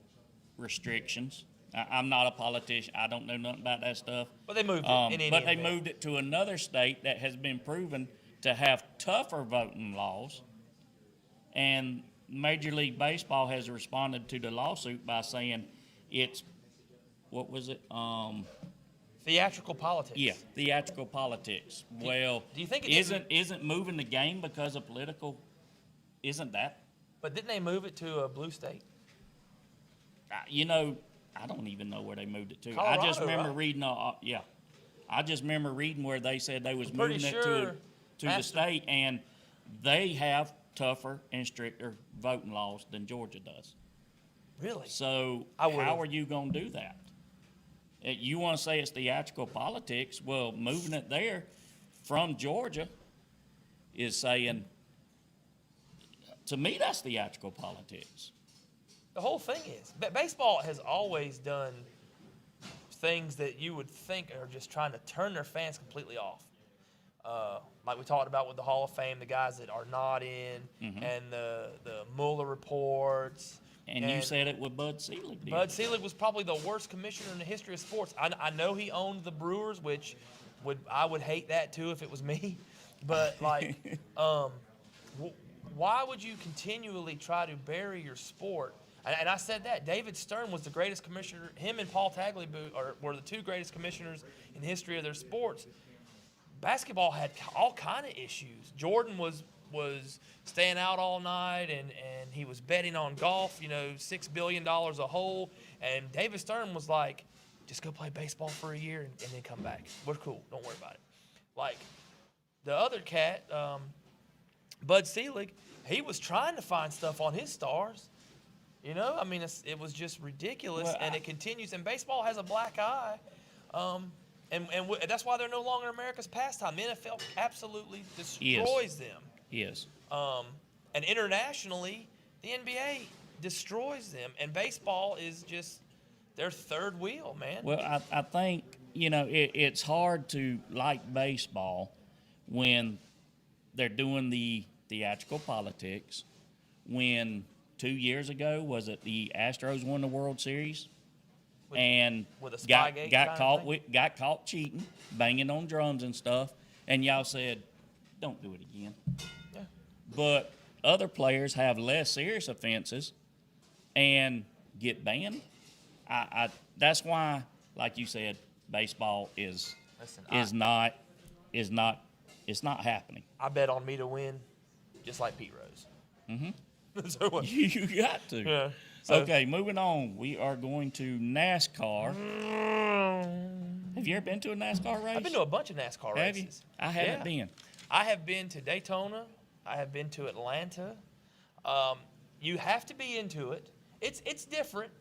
restrictions. I'm not a politician. I don't know nothing about that stuff. But they moved it. But they moved it to another state that has been proven to have tougher voting laws. And Major League Baseball has responded to the lawsuit by saying it's, what was it? Theatrical politics. Yeah, theatrical politics. Do you think isn't moving the game because of political? Isn't that? But didn't they move it to a blue state? I don't even know where they moved it to. Colorado, I just remember right? reading. I just remember reading where they said they was moving it to the state, and they have tougher and stricter voting laws than Georgia does. Really? So how are you going to do that? You want to say it's theatrical politics? Well, moving it there from Georgia is saying, to me, that's theatrical politics. The whole thing is, baseball has always done things that you would think are just trying to turn their fans completely off. like we talked about with the Hall of Fame, the guys that are not in, and the Mueller reports. And you said it with Bud Selig. Bud Selig was probably the worst commissioner in the history of sports. I know he owned the Brewers, which I would hate that too if it was me. But like, why would you continually try to bury your sport? And I said that David Stern was the greatest commissioner. Him and Paul Tagliabue were the two greatest commissioners in the history of their sports. Basketball had all kind of issues. Jordan was staying out all night, and he was betting on golf, $6 billion a hole. And David Stern was like, just go play baseball for a year and then come back. We're cool. Don't worry about it. Like the other cat, Bud Selig, he was trying to find stuff on his stars. I mean, it was just ridiculous, and it continues. And baseball has a black eye. And that's why they're no longer America's pastime. The NFL absolutely destroys them. Yes. And internationally, the NBA destroys them. And baseball is just their third wheel, man. Well, I think, it's hard to like baseball when they're doing the theatrical politics. When 2 years ago, was it the Astros won the World Series? And with a got caught cheating, banging on drums and stuff, and y'all said, "Don't do it again." Yeah. But other players have less serious offenses and get banned. That's why, like you said, baseball is not happening. I bet on me to win, just like Pete Rose. Mm-hmm. So what? You got to. Yeah. So, okay, moving on. We are going to NASCAR. Have you ever been to a NASCAR race? I've been to a bunch of NASCAR Have you? races. I haven't been. I have been to Daytona. I have been to Atlanta. You have to be into it. It's different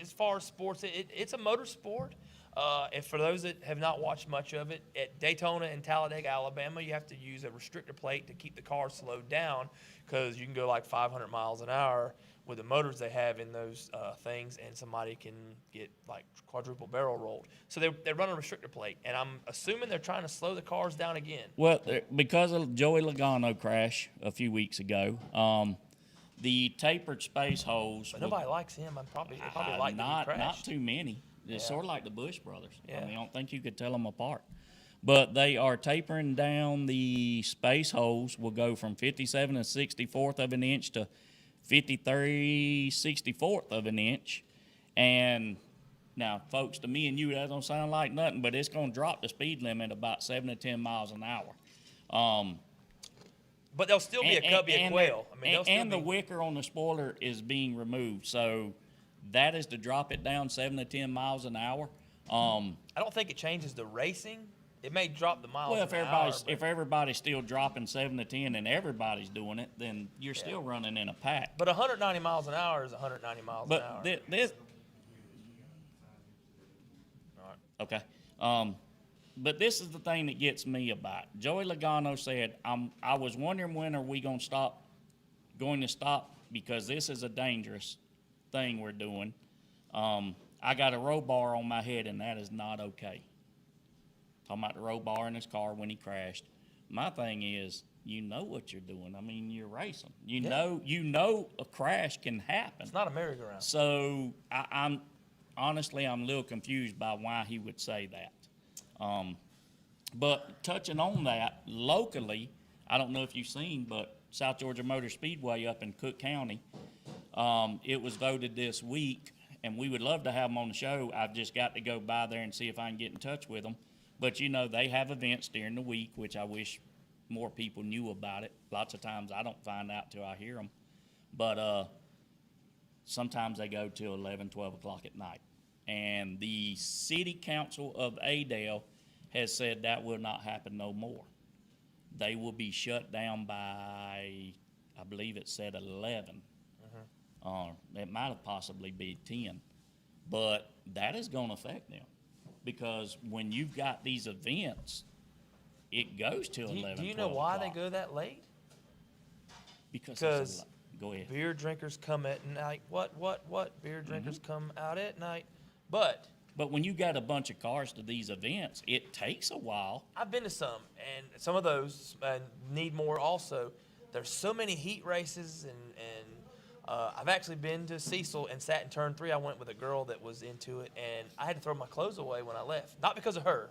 as far as sports. It's a motorsport. And for those that have not watched much of it, at Daytona and Talladega, Alabama, you have to use a restrictor plate to keep the car slowed down because you can go like 500 miles an hour with the motors they have in those things, and somebody can get like quadruple barrel rolled. So they run a restrictor plate, and I'm assuming they're trying to slow the cars down again. Well, because of Joey Logano crash a few weeks ago, the tapered space hose. But nobody likes him. They probably like that he crashed. Not too many. It's sort of like the Bush brothers. Yeah. I mean, I don't think you could tell them apart. But they are tapering down the space hose. Will go from 57 64th of an inch to 53 64th of an inch. And now, folks, to me and you, that don't sound like nothing, but it's going to drop the speed limit about 7 to 10 miles an hour. But there'll still be a cubby of quail. The wicker on the spoiler is being removed. So that is to drop it down 7 to 10 miles an hour. I don't think it changes the racing. It may drop the miles well, an hour. If everybody's still dropping 7 to 10 and everybody's doing it, then you're still running in a pack. But 190 miles an hour is 190 miles an hour. This. Okay. But this is the thing that gets me about it. Joey Logano said, I was wondering when are we going to stop because this is a dangerous thing we're doing. I got a roll bar on my head, and that is not okay. Talking about the roll bar in his car when he crashed. My thing is, you know what you're doing. I mean, you're racing. You know a crash can happen. It's not a merry-go-round. So I'm honestly, I'm a little confused by why he would say that. But touching on that, locally, I don't know if you've seen, but South Georgia Motor Speedway up in Cook County, it was voted this week, and we would love to have them on the show. I've just got to go by there and see if I can get in touch with them. But, they have events during the week, which I wish more people knew about it. Lots of times I don't find out till I hear them. But sometimes they go till 11, 12 o'clock at night. And the city council of Adel has said that will not happen no more. They will be shut down by, I believe it said 11. It might have possibly be 10. But that is going to affect them. Because when you've got these events, it goes till 11. Do you know why they go that late? Because go ahead. Beer drinkers come at night. What? Beer drinkers come out at night. But But when you got a bunch of cars to these events, it takes a while. I've been to some, and some of those need more also. There's so many heat races, and I've actually been to Cecil and sat in turn 3. I went with a girl that was into it, and I had to throw my clothes away when I left. Not because of her,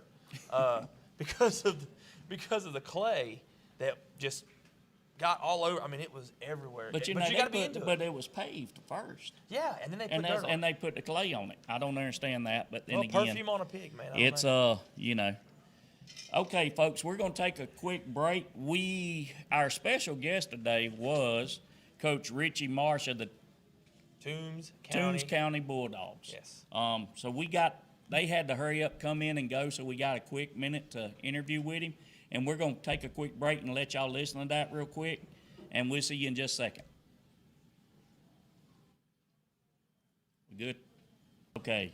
because of the clay that just got all over. I mean, it was everywhere. But you got to be into it. But it was paved first. Yeah, and then they put dirt on and they put the clay on it. I don't understand that, but then well, again, perfume on a pig, man. It's you know. Okay, folks, we're going to take a quick break. Our special guest today was Coach Richie Marsh of the Toombs County Bulldogs. Yes. So they had to hurry up, come in and go, so we got a quick minute to interview with him. And we're going to take a quick break and let y'all listen to that real quick. And we'll see you in just a second. We good? Okay.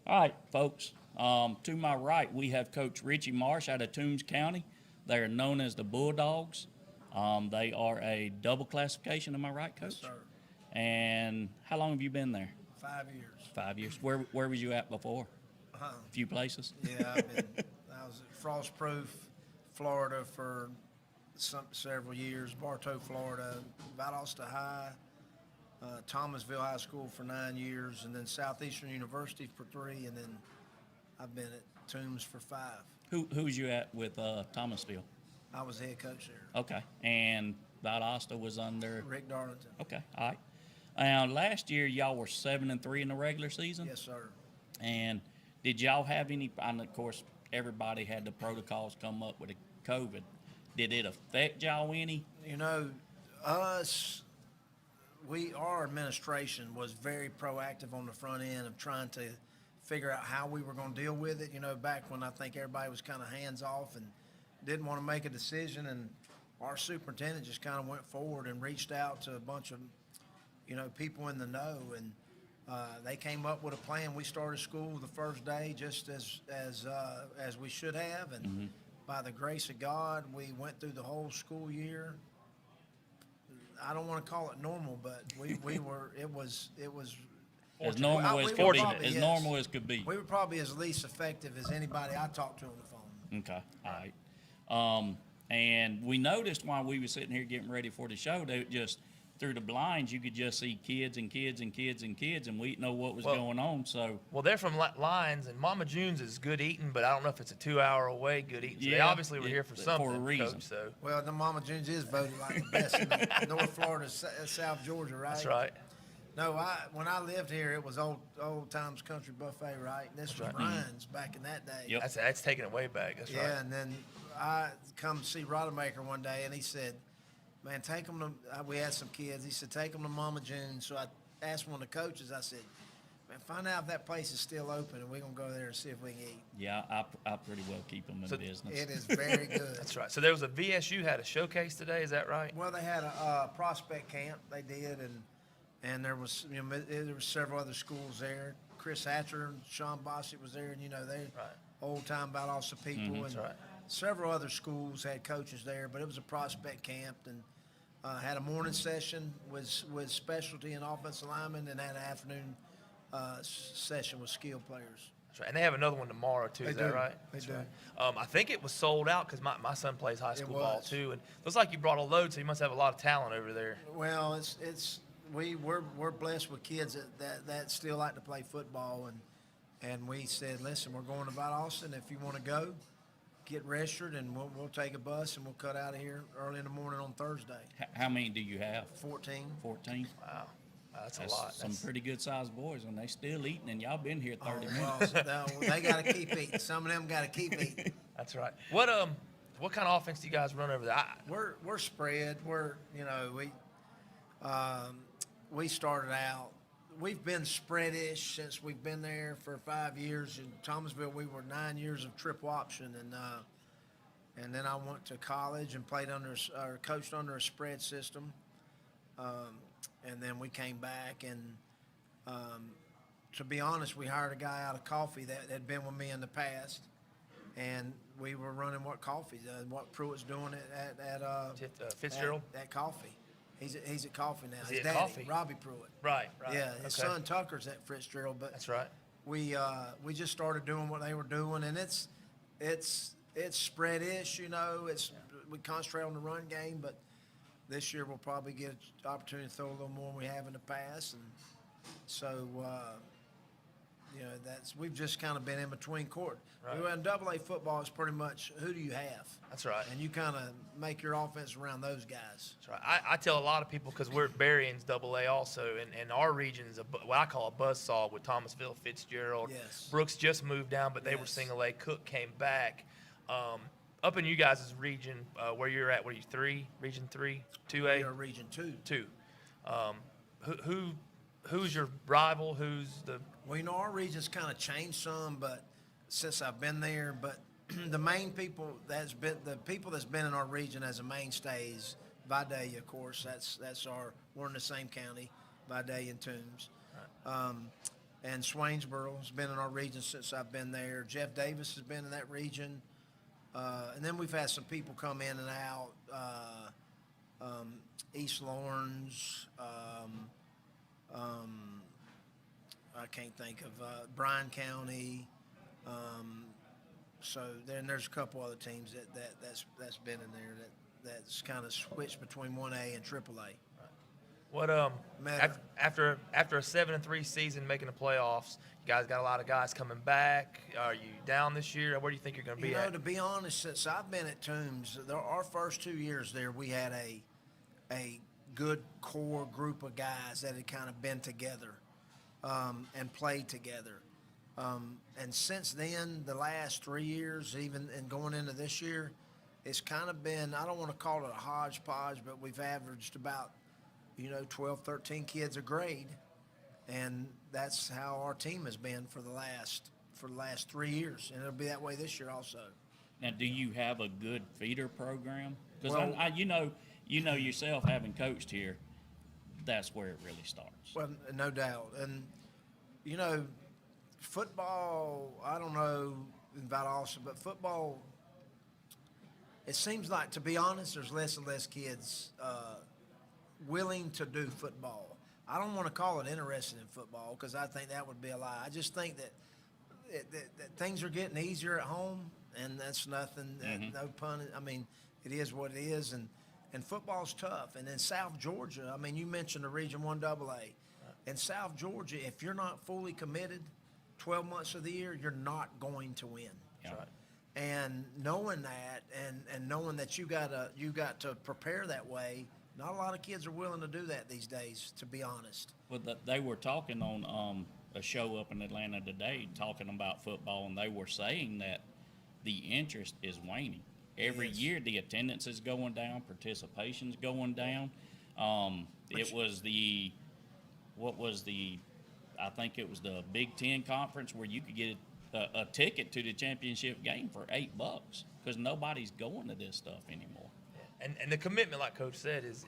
All right, folks. To my right, we have Coach Richie Marsh out of Toombs County. They are known as the Bulldogs. They are a double classification. Am I right, Coach? Yes, sir. And how long have you been there? 5 years. 5 years. Where was you at before? A few places. Yeah, I was at Frostproof, Florida for several years. Bartow, Florida, Valdosta High, Thomasville High School for 9 years, and then Southeastern University for 3, and then I've been at Toombs for 5. Who's you at with Thomasville? I was head coach there. Okay. And Valdosta was under Rick Darlington. Okay. All right. Now last year y'all were 7-3 in the regular season. Yes, sir. And did y'all have any? And of course, everybody had the protocols come up with the COVID. Did it affect y'all any? You know, our administration was very proactive on the front end of trying to figure out how we were going to deal with it. You know, back when I think everybody was kind of hands off and didn't want to make a decision, and our superintendent just kind of went forward and reached out to a bunch of, people in the know, and they came up with a plan. We started school the first day just as we should have, and by the grace of God, we went through the whole school year. I don't want to call it normal, but we were. It was as normal as could be. As normal as could be. We were probably as least effective as anybody I talked to on the phone. Okay. All right. And we noticed while we were sitting here getting ready for the show, that just through the blinds, you could just see kids and kids and kids and kids, and we didn't know what was going on. So. Well, they're from Lyons, and Mama June's is good eating, but I don't know if it's a 2-hour away good eating. So they obviously were here for something. For a reason. Coach, so. Well, the Mama June's is voted like the best in North Florida, South Georgia, right? That's right. No, when I lived here, it was old times country buffet, right? And this was Ryan's back in that day. Yep. That's taking it way back. That's right. Yeah, and then I come to see Rodemaker one day, and he said, "Man, take them to." We had some kids. He said, "Take them to Mama June's." So I asked one of the coaches. I said, "Man, find out if that place is still open, and we're gonna go there and see if we can eat." Yeah, I pretty well keep them in business. It is very good. That's right. So there was a VSU had a showcase today. Is that right? Well, they had a prospect camp. They did, and there was there were several other schools there. Chris Hatcher and Sean Bossett was there, and they old time Valdosta people, and That's right. several other schools had coaches there. But it was a prospect camp, and had a morning session with specialty and offensive linemen, and had an afternoon session with skilled players. That's right. And they have another one tomorrow too. Is that right? They do. Right. I think it was sold out because my son plays high school ball was. too, and looks like you brought a load, so you must have a lot of talent over there. Well, we're blessed with kids that still like to play football, and we said, listen, we're going to Valdosta, and if you want to go, get registered, and we'll take a bus and we'll cut out of here early in the morning on Thursday. How many do you have? 14. 14. Wow, that's a lot. Some pretty good sized boys, and they still eating, and y'all been here 30 minutes. Well, they got to keep eating. Some of them got to keep eating. That's right. What kind of offense do you guys run over there? We're spread. We started out. We've been spreadish since we've been there for 5 years. In Thomasville, we were 9 years of triple option, and then I went to college and coached under a spread system, and then we came back, and to be honest, we hired a guy out of Coffee that had been with me in the past, and we were running what Pruitt's doing at Fitzgerald at Coffee. He's at Coffee now. Is His he at daddy, Coffee? Robbie Pruitt. Right. Yeah, his son Tucker's at Fitzgerald, but that's right. we just started doing what they were doing, and it's spread-ish, we concentrate on the run game, but this year we'll probably get an opportunity to throw a little more than we have in the past, and so we've just kind of been in between court. Right. In AA football, it's pretty much who do you have? That's right. And you kind of make your offense around those guys. That's right. I tell a lot of people, because we're at Berrien's AA also, and our region is what I call a buzzsaw with Thomasville, Fitzgerald. Yes. Brooks just moved down, but they were single A. Cook came back. Up in you guys' region, where you're at, what are you, 3? Region 3? 2A? We are Region 2. 2. Who's your rival? Who's the... Well, our region's kind of changed some, but since I've been there, but the main people that's been in our region as a mainstay is Vidalia, of course. We're in the same county, Vidalia and Toombs. Right. And Swainsboro has been in our region since I've been there. Jeff Davis has been in that region. And then we've had some people come in and out. East Lawrence, I can't think of Bryan County. So then there's a couple other teams that's been in there that's kind of switched between 1A and AAA. What after a 7-3 season making the playoffs, you guys got a lot of guys coming back. Are you down this year? Where do you think you're going to be at? To be honest, since I've been at Toombs, our first 2 years there, we had a good core group of guys that had kind of been together and played together. And since then, the last 3 years, even and going into this year, it's kind of been, I don't want to call it a hodgepodge, but we've averaged about 12, 13 kids a grade, and that's how our team has been for the last 3 years, and it'll be that way this year also. Now, do you have a good feeder program? Because Well, you know yourself, having coached here, that's where it really starts. Well, no doubt, and football. I don't know in Valdosta, but football. It seems like, to be honest, there's less and less kids willing to do football. I don't want to call it interested in football, because I think that would be a lie. I just think that things are getting easier at home, and that's nothing. No pun. I mean, it is what it is, and football's tough. And in South Georgia, I mean, you mentioned the Region 1 AA. In South Georgia, if you're not fully committed 12 months of the year, you're not going to win. Yeah. Right. And knowing that, and knowing that you got to prepare that way, not a lot of kids are willing to do that these days, to be honest. Well, they were talking on a show up in Atlanta today, talking about football, and they were saying that the interest is waning. Every year, the attendance is going down, participation's going down. I think it was the Big Ten conference where you could get a ticket to the championship game for $8 because nobody's going to this stuff anymore. And the commitment, like Coach said, is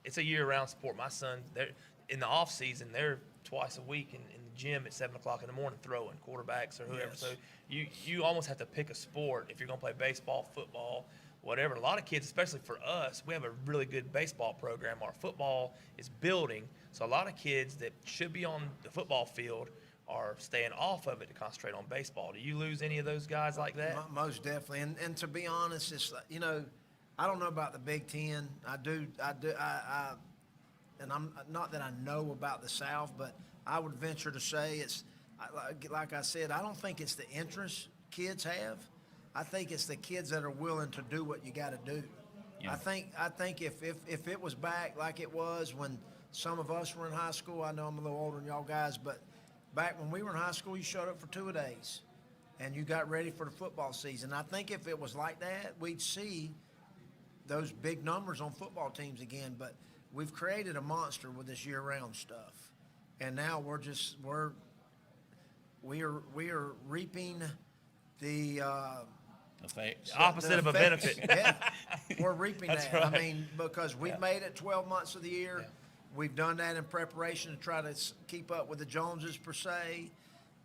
it's a year-round sport. My son, they're in the off season, they're twice a week in the gym at 7 o'clock in the morning throwing quarterbacks or whoever. Yes. So you almost have to pick a sport if you're going to play baseball, football, whatever. A lot of kids, especially for us, we have a really good baseball program. Our football is building, so a lot of kids that should be on the football field are staying off of it to concentrate on baseball. Do you lose any of those guys like that? Most definitely. And to be honest, it's like, I don't know about the Big Ten. I and I'm not that I know about the South, but I would venture to say like I said, I don't think it's the interest kids have. I think it's the kids that are willing to do what you got to do. Yeah. I think if it was back like it was when some of us were in high school, I know I'm a little older than y'all guys, but back when we were in high school, you showed up for 2-a-days, and you got ready for the football season. I think if it was like that, we'd see those big numbers on football teams again. But we've created a monster with this year-round stuff, and now we are reaping the effects. Opposite of a benefit. Yeah, we're reaping that. Right. I mean, because we've made it 12 months of the year. Yeah. We've done that in preparation to try to keep up with the Joneses per se,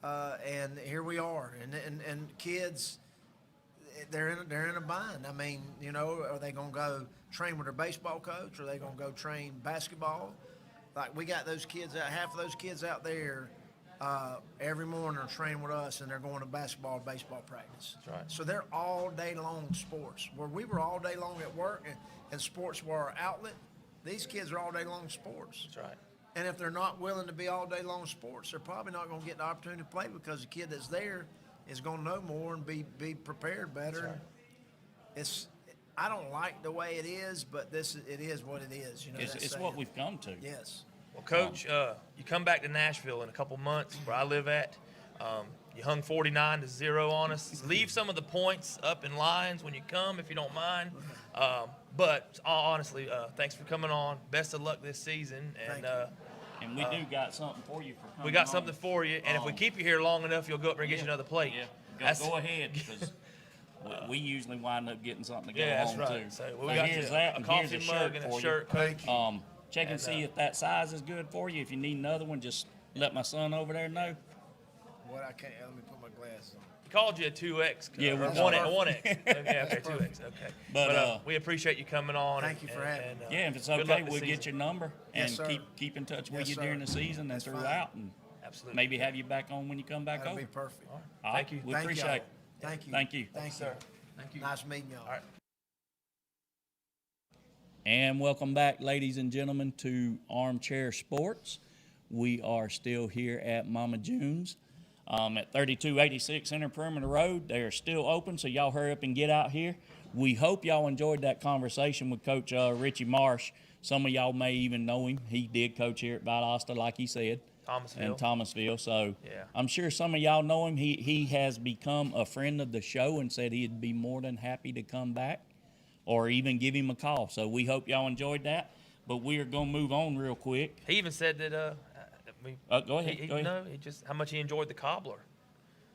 and here we are. And kids, they're in a bind. I mean, are they going to go train with their baseball coach? Or are they going to go train basketball? Like, we got those kids out. Half of those kids out there every morning are training with us, and they're going to basketball, baseball practice. That's right. So they're all day long sports. Where we were all day long at work, and sports were our outlet. These kids are all day long sports. That's right. And if they're not willing to be all day long sports, they're probably not going to get the opportunity to play because the kid that's there is going to know more and be prepared better. That's right. I don't like the way it is, but it is what it is. You know, It's what we've come to. Yes. Well, Coach, you come back to Nashville in a couple months, where I live at. You hung 49-0 on us. Leave some of the points up in lines when you come, if you don't mind. But honestly, thanks for coming on. Best of luck this season. And we do got something for you for coming We got on. something for you. And if we keep you here long enough, you'll go up there and get you another plate. Yeah, go ahead, because we usually wind up getting something to go Yeah, that's home right. to. So, So we got here's you that, a and coffee here's a mug shirt and a for shirt, you. Coach. Check and see if that size is good for you. If you need another one, just let my son over there know. What I can't. Let me put my glasses on. He called you a 2X. Yeah, or we 1X. Okay, 2X. Okay. But, we appreciate you coming on. Thank you for having me. Yeah, if it's good okay, luck this we'll get season. your number and Yes, sir. keep in touch with Yes, you sir. during the season and That's fine. throughout, and Absolutely. maybe have you back on when you come back That'll over. be perfect. All right, Thank you. We Thank appreciate y'all. it. Thank you. Thank you. Thank you. sir. Thank you. Nice meeting y'all. All right. And welcome back, ladies and gentlemen, to Armchair Sports. We are still here at Mama June's at 3286 Center Perimeter Road. They are still open, so y'all hurry up and get out here. We hope y'all enjoyed that conversation with Coach Richie Marsh. Some of y'all may even know him. He did coach here at Valdosta, like he said. Thomasville. So Yeah. I'm sure some of y'all know him. He has become a friend of the show and said he'd be more than happy to come back or even give him a call. So we hope y'all enjoyed that. But we are going to move on real quick. He even said that Go ahead. He, go ahead. No, he just how much he enjoyed the cobbler.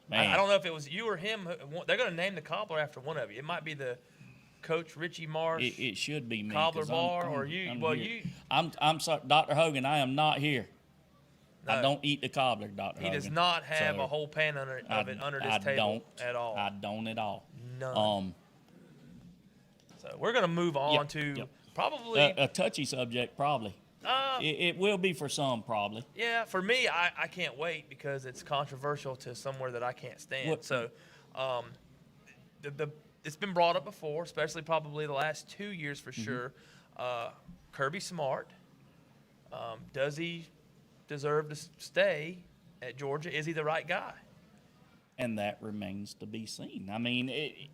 Man. I don't know if it was you or him. They're going to name the cobbler after one of you. It might be the Coach Richie Marsh. It should be me. Cobbler 'cause bar, I'm or you. I'm Well, here. you. I'm sorry, Dr. Hogan. I am not here. I No. don't eat the cobbler, Dr. He Hogan. under Sir. a whole pan of it under this I table don't, at all. I don't at all. None. So we're going to move on Yep, to yep. probably. A touchy subject, probably. It will be for some, probably. Yeah, for me, I can't wait because it's controversial to somewhere that I can't stand. What- So, it's been brought up before, especially probably the last 2 years for sure. Kirby Smart, does he deserve to stay at Georgia? Is he the right guy? And that remains to be seen. I mean,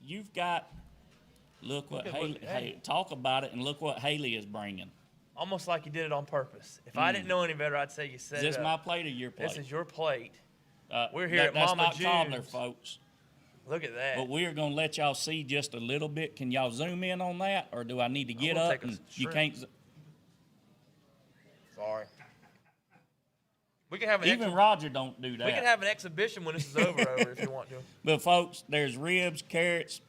you've got. Look what Haley. Hey, talk about it, and look what Haley is bringing. Almost like you did it on purpose. If I didn't know any better, I'd say you set Is it this up. my plate or your plate? This is your plate. We're here That- at that's Mama not cobbler, June's. folks. Look at that. But we are going to let y'all see just a little bit. Can y'all zoom in on that, or do I need to get will up? take a And you shrimp. can't. Sorry. We can have an Even Roger don't do that. we can have an exhibition when this is over if you want to. But folks, there's ribs, carrots,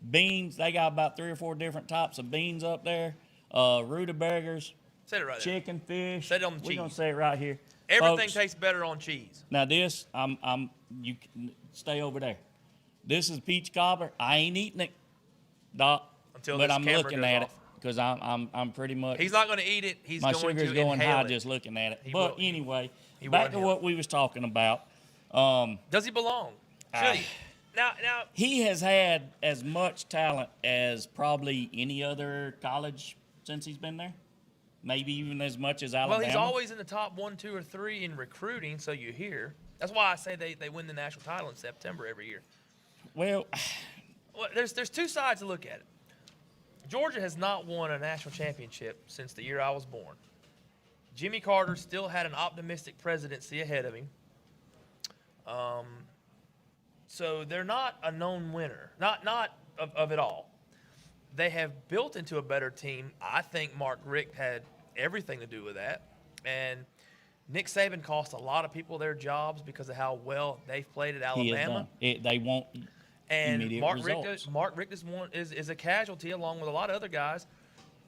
beans. They got about 3 or 4 different types of beans up there. Rutabagas, Say it right there. chicken, fish. Say it on the We're gonna cheese. say it right here. Everything Folks, tastes better on cheese. Now this, you can stay over there. This is peach cobbler. I ain't eating it, Doc. Until but this I'm camera looking goes at off. it because I'm pretty much. He's not going to eat it. He's my going sugar's to going inhale high it. just looking at it. He But will- anyway, he will back to inhale what we was talking about. Does he belong? Should he? Now, He has had as much talent as probably any other college since he's been there. Maybe even as much as Alabama. well, he's always in the top 1, 2, or 3 in recruiting, so you hear. That's why I say they win the national title in September every year. Well, Well, there's 2 sides to look at it. Georgia has not won a national championship since the year I was born. Jimmy Carter still had an optimistic presidency ahead of him. So they're not a known winner, not of it all. They have built into a better team. I think Mark Richt had everything to do with that. And Nick Saban cost a lot of people their jobs because of how well they've played at he has Alabama. done. They won't And immediate Mark results. Richt is a casualty along with a lot of other guys.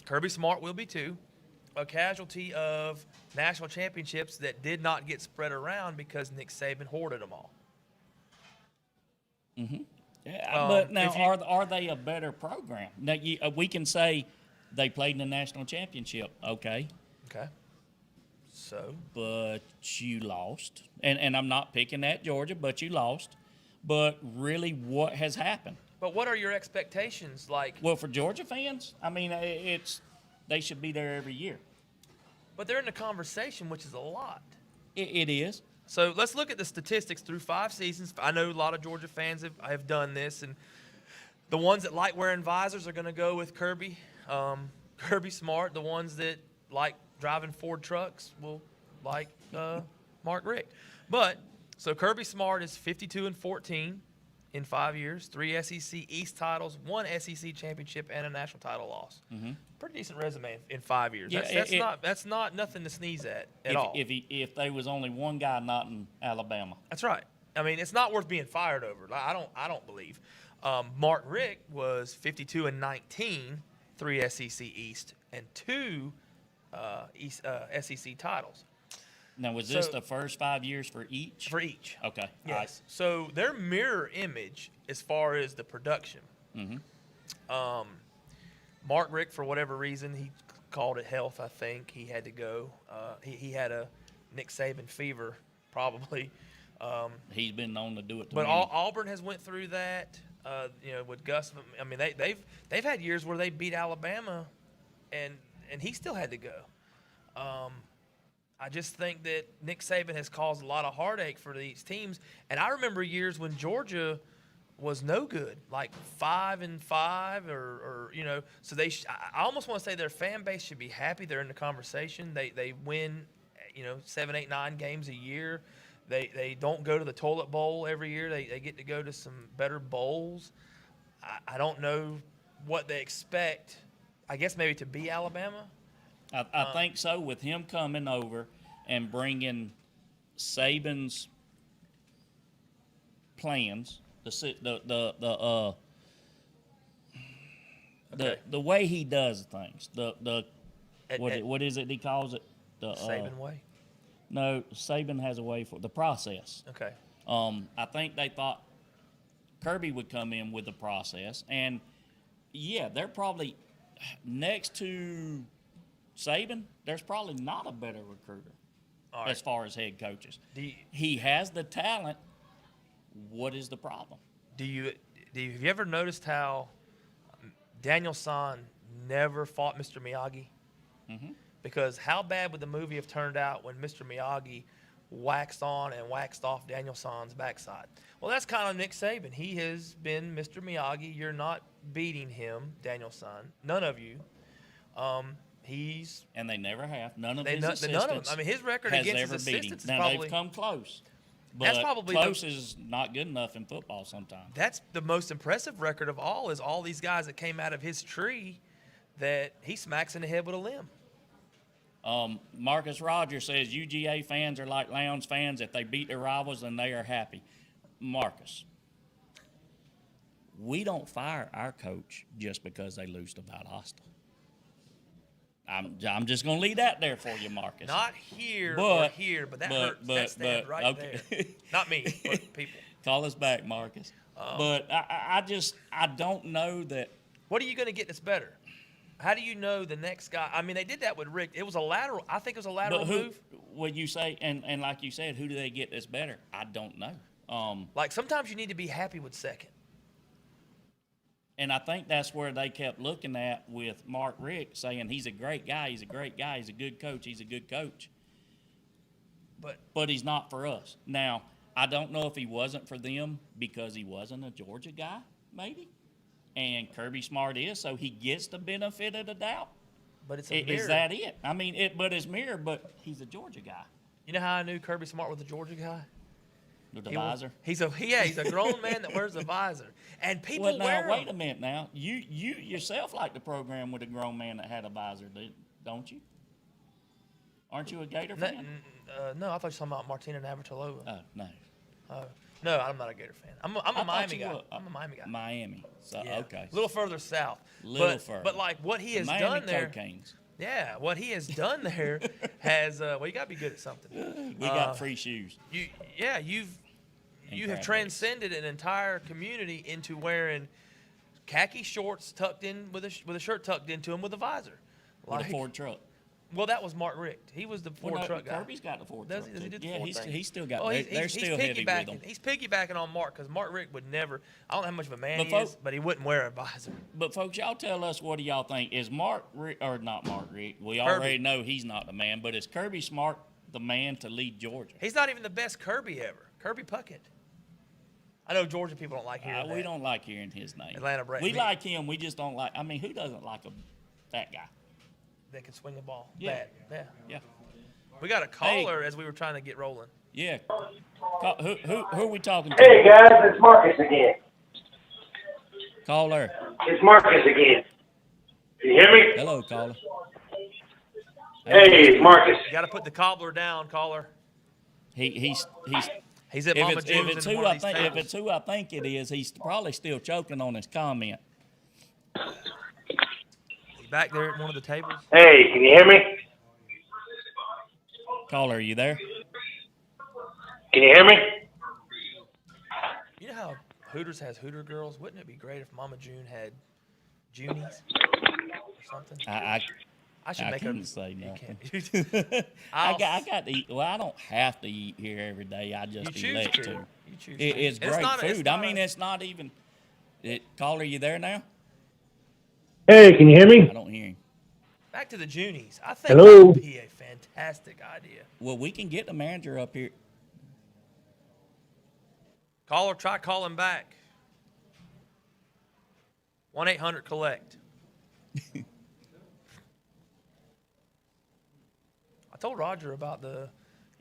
Kirby Smart will be too. A casualty of national championships that did not get spread around because Nick Saban hoarded them all. Yeah, but now, if you- are they a better program? Now, we can say they played in the national championship. Okay. Okay. So? But you lost. And I'm not picking at Georgia, but you lost. But really, what has happened? But what are your expectations like? Well, for Georgia fans, I mean, they should be there every year. But they're in the conversation, which is a lot. It is. So let's look at the statistics through 5 seasons. I know a lot of Georgia fans have done this, and the ones that like wearing visors are going to go with Kirby Smart. The ones that like driving Ford trucks will like Mark Richt. But so Kirby Smart is 52-14 in 5 years, 3 SEC East titles, 1 SEC championship, and a national title loss. Mm-hmm. Pretty decent resume in 5 years. Yeah, that's not nothing to sneeze at all. If there was only one guy not in Alabama. That's right. I mean, it's not worth being fired over. I don't believe. Mark Richt was 52-19, 3 SEC East, and 2 SEC titles. Now, was this the first 5 years for each? For each. Okay. Yes. All right. So their mirror image as far as the production. Mm-hmm. Mark Richt, for whatever reason, he called it health, I think. He had to go. He had a Nick Saban fever, probably. He's been known to do it to But many. Auburn has went through that. With Gus, I mean, they've had years where they beat Alabama, and he still had to go. I just think that Nick Saban has caused a lot of heartache for these teams. And I remember years when Georgia was no good, like 5-5, or So I almost want to say their fan base should be happy. They're in the conversation. They win, 7, 8, 9 games a year. They don't go to the toilet bowl every year. They get to go to some better bowls. I don't know what they expect. I guess maybe to be Alabama. I think so, with him coming over and bringing Saban's plans, the way he does things, what is it he calls it? The Saban way? No, Saban has a way for the process. Okay. I think they thought Kirby would come in with the process, and yeah, they're probably next to Saban, there's probably not a better recruiter as far as head coaches. He has the talent. What is the problem? Have you ever noticed how Daniel San never fought Mr. Miyagi? Mm-hmm. Because how bad would the movie have turned out when Mr. Miyagi waxed on and waxed off Daniel San's backside? Well, that's kind of Nick Saban. He has been Mr. Miyagi. You're not beating him, Daniel San. None of you. And they never have. None of his assistants. None of them. I mean, his record against his assistants is probably. They've come close. But that's probably close is not good enough in football sometimes. That's the most impressive record of all, is all these guys that came out of his tree that he smacks in the head with a limb. Marcus Rogers says UGA fans are like Lowndes fans. If they beat their rivals, then they are happy. Marcus, we don't fire our coach just because they lose to Valdosta. I'm just going to leave that there for you, Marcus. Not here or here, but that hurts. That stand right okay. there. Not me, but people. Call us back, Marcus. But I don't know that. What are you going to get that's better? How do you know the next guy? I mean, they did that with Rick. It was a lateral. I think it was a lateral move. Would you say, and like you said, who do they get that's better? I don't know. Like sometimes you need to be happy with second. And I think that's where they kept looking at with Mark Richt, saying he's a great guy, he's a great guy, he's a good coach, he's a good coach. But he's not for us. Now, I don't know if he wasn't for them because he wasn't a Georgia guy, maybe. And Kirby Smart is, so he gets the benefit of the doubt. But it's a mirror. Is that it? I mean, it's mirror, but he's a Georgia guy. You know how I knew Kirby Smart was a Georgia guy? With the visor? He's a grown man that wears a visor. And people wear them. Wait a minute now. You yourself like the program with a grown man that had a visor, don't you? Aren't you a Gator fan? No, I thought you were talking about Martina Navratilova. Oh, no. No, I'm not a Gator fan. I'm a Miami guy. I'm a Miami guy. Miami. So, yeah. Okay. A little further south. Further. But like what he has Miami done there. Cocaines. Yeah, what he has done there has you got to be good at something. We got free shoes. You have transcended an entire community into wearing khaki shorts tucked in with a shirt tucked into them with a visor. With a Ford truck. Well, that was Mark Richt. He was the Ford truck guy. Kirby's got the Ford Does truck. he do the Yeah, Ford thing? he's still got. Well, They're still heavy with him. He's piggybacking on Mark because Mark Richt would never. I don't know how much of a man But he is, but he wouldn't wear a visor. But folks, y'all tell us, what do y'all think? Is Mark Richt, or not Mark Richt? We Kirby. already know he's not the man. But is Kirby Smart the man to lead Georgia? He's not even the best Kirby ever. Kirby Puckett. I know Georgia people don't like hearing that. We don't like hearing his name. Atlanta Braves. We like him. We just don't like. I mean, who doesn't like that guy? That can swing a ball. Yeah. Bad. Yeah. We got a caller as we were trying to get rolling. Yeah. Who are we talking to? Hey guys, it's Marcus again. Caller. It's Marcus again. Can you hear me? Hello, caller. Hey, it's Marcus. You got to put the cobbler down, caller. He's He's at if Mama it's, June's if it's in who one I of these think if tables. it's who I think it is, he's probably still choking on his comment. He's back there at one of the tables. Hey, can you hear me? Caller, are you there? Can you hear me? You know how Hooters has Hooter girls? Wouldn't it be great if Mama June had Junies or something? I should make couldn't a. say You nothing. can't. I got to eat. Well, I don't have to eat here every day. I just You choose elect to. to. You choose It's to. great not- food. not I mean, it's not even. Caller, you there now? Hey, can you hear I me? don't hear him. Back to the Junies. I think Hello? that would be a fantastic idea. Well, we can get the manager up here. Caller, try calling back. 1-800-COLLECT. I told Roger about the,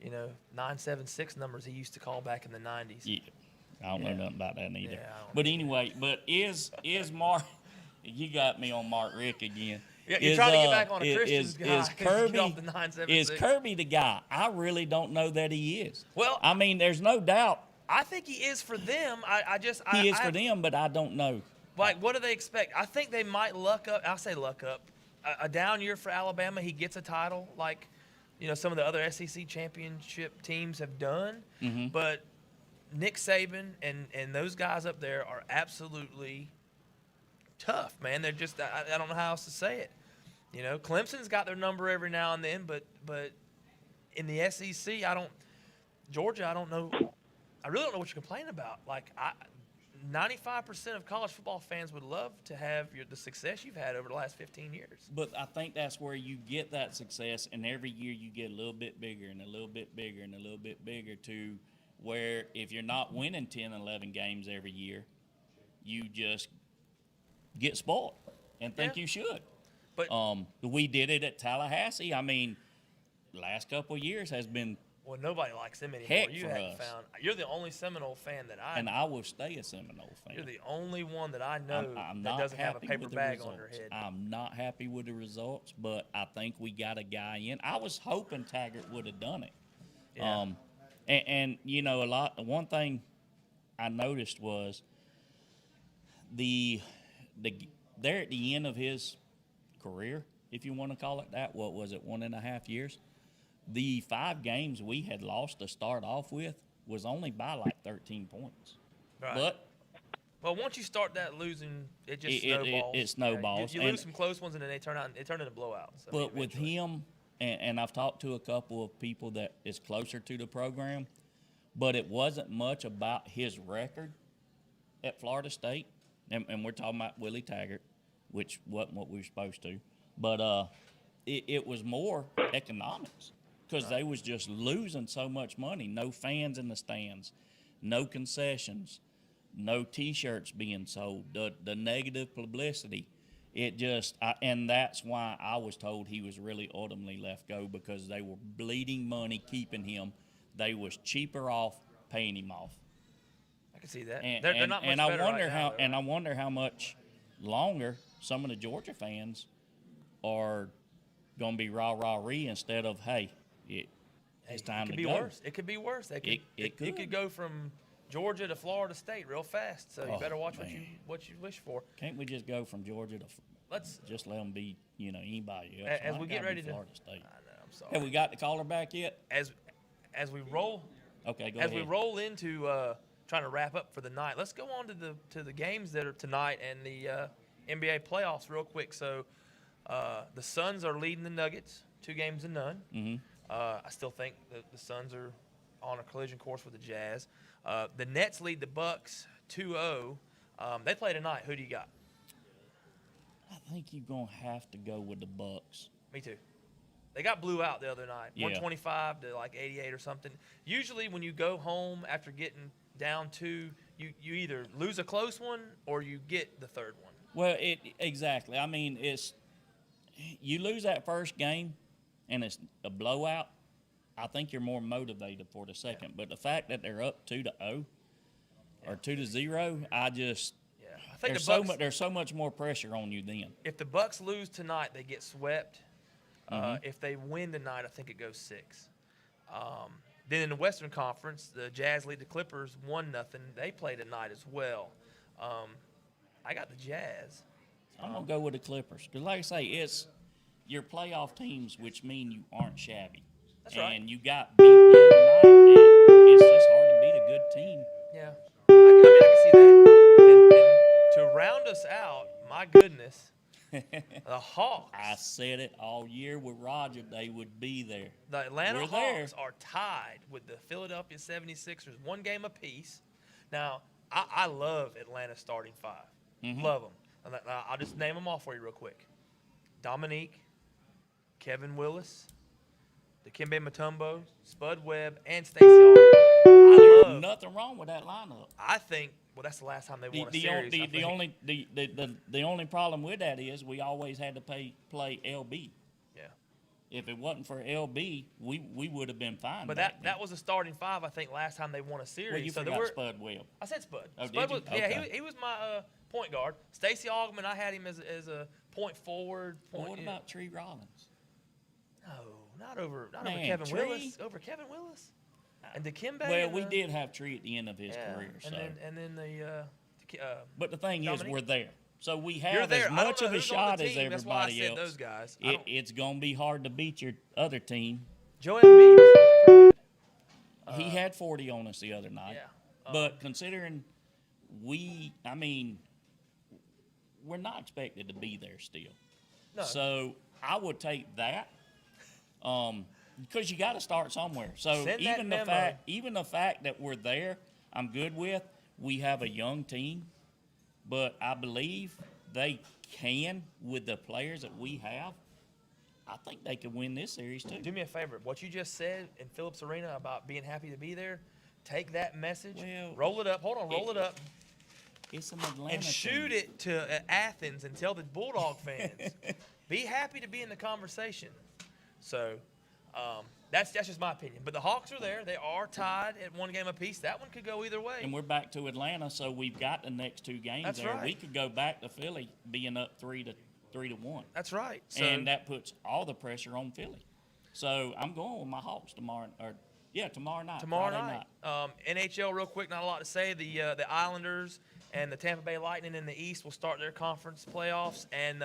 976 numbers he used to call back in the 90s. Yeah, I don't know nothing about that either. Yeah, I don't But anyway, is Mark? You got me on Mark Rick again. Yeah, you're trying to get back on a Christian's guy. Is Get Kirby off the 976. is Kirby the guy? I really don't know that he is. Well, I mean, there's no doubt I think he is for them. he is for them, but I don't know. Like, what do they expect? I think they might luck up. I'll say luck up. A down year for Alabama, he gets a title like, some of the other SEC championship teams have done. Mm-hmm. But Nick Saban and those guys up there are absolutely tough, man. They're just, I don't know how else to say it. Clemson's got their number every now and then, but in the SEC, Georgia, I don't know. I really don't know what you're complaining about. Like, 95% of college football fans would love to have the success you've had over the last 15 years. But I think that's where you get that success, and every year you get a little bit bigger and a little bit bigger and a little bit bigger, to where if you're not winning 10, 11 games every year, you just get spoiled and think you should. But we did it at Tallahassee. I mean, last couple of years has been. Well, nobody likes them anymore. Heck You for haven't us. found. You're the only Seminole fan that And I will stay a Seminole fan. You're the only one that I know I'm that not doesn't have a happy paper with the bag on results. their head. I'm not happy with the results, but I think we got a guy in. I was hoping Taggart would have done it. Yeah. And one thing I noticed was they're at the end of his career, if you want to call it that. What was it, 1.5 years? The 5 games we had lost to start off with was only by like 13 points. Right. But well, once you start that losing, it just snowballs. it snowballs. You And- lose some close ones, and then they turn into blowouts. I mean, But with eventually. him, and I've talked to a couple of people that is closer to the program, but it wasn't much about his record at Florida State, and we're talking about Willie Taggart, which wasn't what we were supposed to, but it was more economics, because they was just losing so much money. No fans in the stands, no concessions, no T-shirts being sold, the negative publicity. It just, and that's why I was told he was really ultimately left go, because they were bleeding money keeping him. They was cheaper off paying him off. I can see that. And, they're not much and better I wonder right how, now, and I wonder how much longer some of the Georgia fans are going to be rah-rah-ree instead of, hey, it's time it could to be go. worse. It could be worse. It could could. go from Georgia to Florida State real fast. So you Oh, better watch man. what you wish for. Can't we just go from Georgia to Let's just let them be, anybody else? as Not we get gotta ready be to. Florida State. I know. I'm sorry. Have we got the caller back yet? As we roll. Okay, go As ahead. we roll into trying to wrap up for the night, let's go on to the games that are tonight and the NBA playoffs real quick. So the Suns are leading the Nuggets 2 games to none. Mm-hmm. I still think the Suns are on a collision course with the Jazz. The Nets lead the Bucks 2-0. They play tonight. Who do you got? I think you're going to have to go with the Bucks. Me too. They got blew out the other night, Yeah. 125 to like 88 or something. Usually when you go home after getting down 2, you either lose a close one or you get the third one. Well, exactly. I mean, you lose that first game and it's a blowout, I think you're more motivated for the second. But the fact that they're up 2-0 or 2-0, I think there's so much more pressure on you then. If the Bucks lose tonight, they get swept. If they win tonight, I think it goes 6. Then in the Western Conference, the Jazz lead the Clippers 1-0. They play tonight as well. I got the Jazz. I'm going to go with the Clippers. Because like I say, it's your playoff teams, which mean you aren't shabby. That's right. And you got beat the other night, and it's just hard to beat a good team. Yeah. I can see that. And to round us out, my goodness, the Hawks. I said it all year with Roger. They would be there. The Atlanta We're Hawks there. are tied with the Philadelphia 76ers, 1 game apiece. Now, I love Atlanta's starting 5. Mm-hmm. Love them. I'll just name them all for you real quick. Dominique, Kevin Willis, Dikembe Mutombo, Spud Webb, and Stacey Augmon. Nothing wrong with that lineup. I think, well, that's the last time they won a series. The only problem with that is we always had to play LB. Yeah. If it wasn't for LB, we would have been fine. But that was a starting 5, I think, last time they won a series. Well, you forgot Spud Webb. I said Spud. Oh, Spud did you? was, yeah, Okay. he was my point guard. Stacey Augmon, I had him as a point forward. Well, what about Tree Rollins? No, not over Man, Kevin Tree? Willis. Over Kevin Willis? And Dikembe? Well, we did have Tree at the end of his career. And So. then But the thing is, Dominique? we're there. So we You're have there. as I don't much know of a who's on shot the as team. That's why I everybody said else. those guys. It's going to be hard to beat your other team. Joel Embiid was pretty good. He had 40 on us the other night. Yeah. But considering we're not expected to be there still. No. So I would take that because you got to start somewhere. So Send that even memo. the fact that we're there, I'm good with. We have a young team, but I believe they can with the players that we have. I think they could win this series too. Do me a favor. What you just said in Phillips Arena about being happy to be there, take that message, Well, roll it up. Hold on, roll it up. It's an Atlanta And shoot team. it to Athens and tell the Bulldog fans, be happy to be in the conversation. So that's just my opinion. But the Hawks are there. They are tied at 1 game apiece. That one could go either way. And we're back to Atlanta, so we've got the next 2 games That's there. right. We could go back to Philly being up 3-1. That's right. So, And that puts all the pressure on Philly. So I'm going with my Hawks tomorrow night. Tomorrow Friday night. NHL, real quick, not a lot to say. The Islanders and the Tampa Bay Lightning in the East will start their conference playoffs. And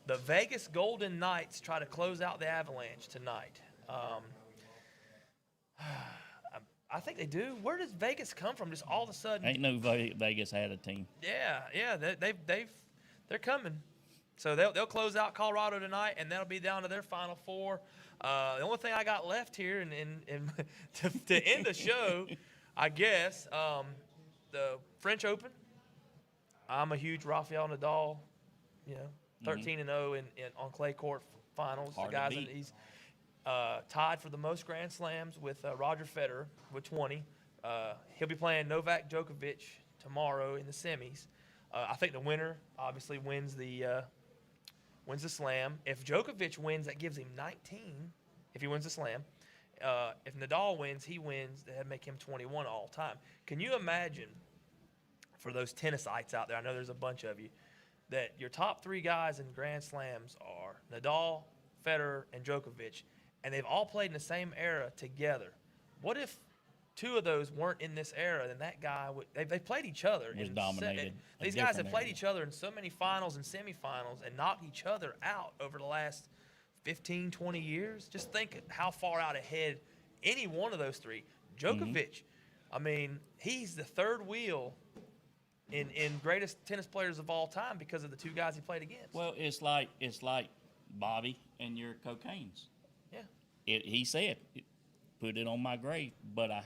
the Vegas Golden Knights try to close out the Avalanche tonight. I think they do. Where does Vegas come from? Just all of a sudden. Ain't no Vegas had a team. Yeah, they're coming. So they'll close out Colorado tonight, and that'll be down to their Final Four. The only thing I got left here, and to end the show, I guess, the French Open. I'm a huge Rafael Nadal, 13-0 on clay court finals. Hard the guys to in beat. he's tied for the most Grand Slams with Roger Federer with 20. He'll be playing Novak Djokovic tomorrow in the semis. I think the winner obviously wins the slam. If Djokovic wins, that gives him 19. If he wins the slam, if Nadal wins, he wins. That'd make him 21 all time. Can you imagine, for those tennisites out there, I know there's a bunch of you, that your top 3 guys in Grand Slams are Nadal, Federer, and Djokovic, and they've all played in the same era together. What if 2 of those weren't in this era? Then that guy would. They played each other. Was in dominated a These guys have different played era. each other in so many finals and semifinals and knocked each other out over the last 15, 20 years. Just think how far out ahead any one of those 3. Djokovic, I mean, he's the third wheel in greatest tennis players of all time because of the 2 guys he played against. Well, it's like Bobby and your cocaines. he said, put it on my grave, but I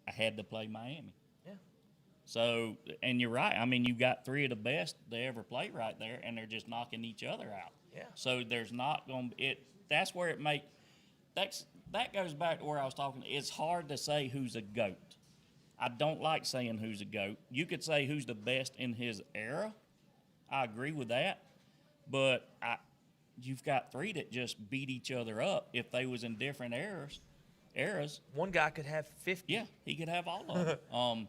had to play Miami. Yeah. So, and you're right. I mean, you've got three of the best to ever play right there, and they're just knocking each other out. Yeah. So there's not going to be that's where that goes back to where I was talking. It's hard to say who's a GOAT. I don't like saying who's a GOAT. You could say who's the best in his era. I agree with that. But you've got three that just beat each other up. If they was in different eras. One guy could have 50. Yeah, he could have all of them.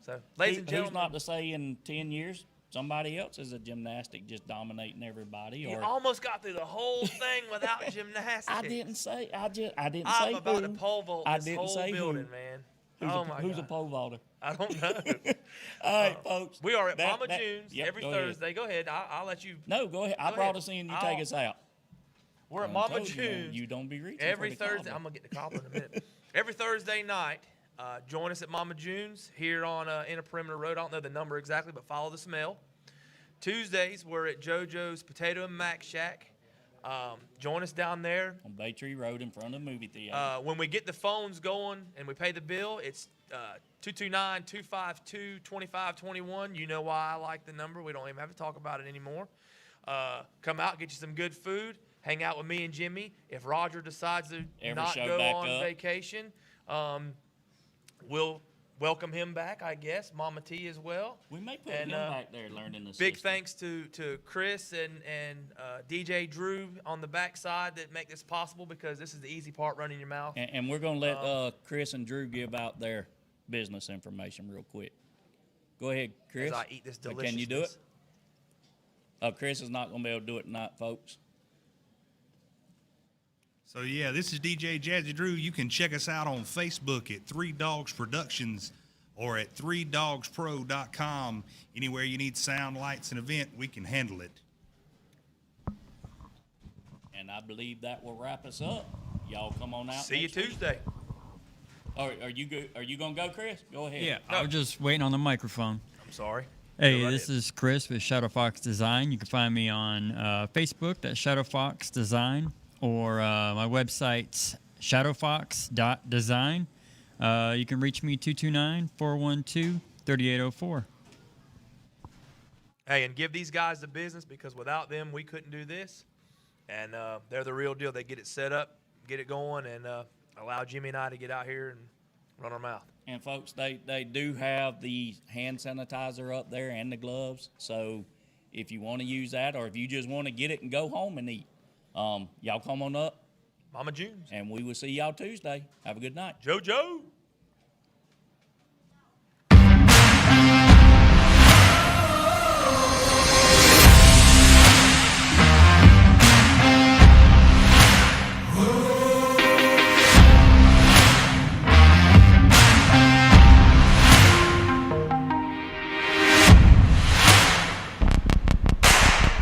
So, ladies and gentlemen. Who's not to say in 10 years somebody else is a gymnastic just dominating everybody? You or almost got through the whole thing without gymnastics. I didn't say. I didn't I'm say. about who. to pole vault I this didn't whole say building, who. man. Who's a God. pole vaulter? I don't know. All right, folks. We are at That- Mama that- June's yep, every go ahead. Thursday. Go ahead. I'll let you. No, go ahead. I Go brought ahead. us in. You take us out. We're at I Mama told you, man, June's. You don't be reaching Every for the Thursday, cobbler. I'm gonna get the cobbler in a minute. Every Thursday night, join us at Mama June's here on Inner Perimeter Road. I don't know the number exactly, but follow the smell. Tuesdays, we're at JoJo's Potato and Mac Shack. Join us down there. On Bay Tree Road in front of the movie theater. When we get the phones going and we pay the bill, it's 229-252-2521. You know why I like the number. We don't even have to talk about it anymore. Come out, get you some good food, hang out with me and Jimmy. If Roger decides to not show go back on up. vacation, we'll welcome him back, I guess. Mama T as well. we may put and, him back there learning the Big system. thanks to Chris and DJ Drew on the backside that make this possible, because this is the easy part, running your mouth. And we're going to let Chris and Drew give out their business information real quick. Go ahead, Chris. As I eat this Can you do it? deliciousness. Chris is not going to be able to do it tonight, folks. So yeah, this is DJ Jazzy Drew. You can check us out on Facebook at 3 Dogs Productions or at 3dogspro.com. Anywhere you need sound, lights, and event, we can handle it. And I believe that will wrap us up. Y'all come on out. See you next week. Tuesday. Are you good? Are you going to go, Chris? Go ahead. Yeah, I was just waiting on the microphone. I'm sorry. Hey, Go right this ahead. is Chris with Shadow Fox Design. You can find me on Facebook, that's Shadow Fox Design, or my website's shadowfox.design. You can reach me 229-412-3804. Hey, and give these guys the business, because without them, we couldn't do this. And they're the real deal. They get it set up, get it going, and allow Jimmy and I to get out here and run our mouth. And folks, they do have the hand sanitizer up there and the gloves. So if you want to use that, or if you just want to get it and go home and eat, y'all come on up, Mama June's. and we will see y'all Tuesday. Have a good night. JoJo.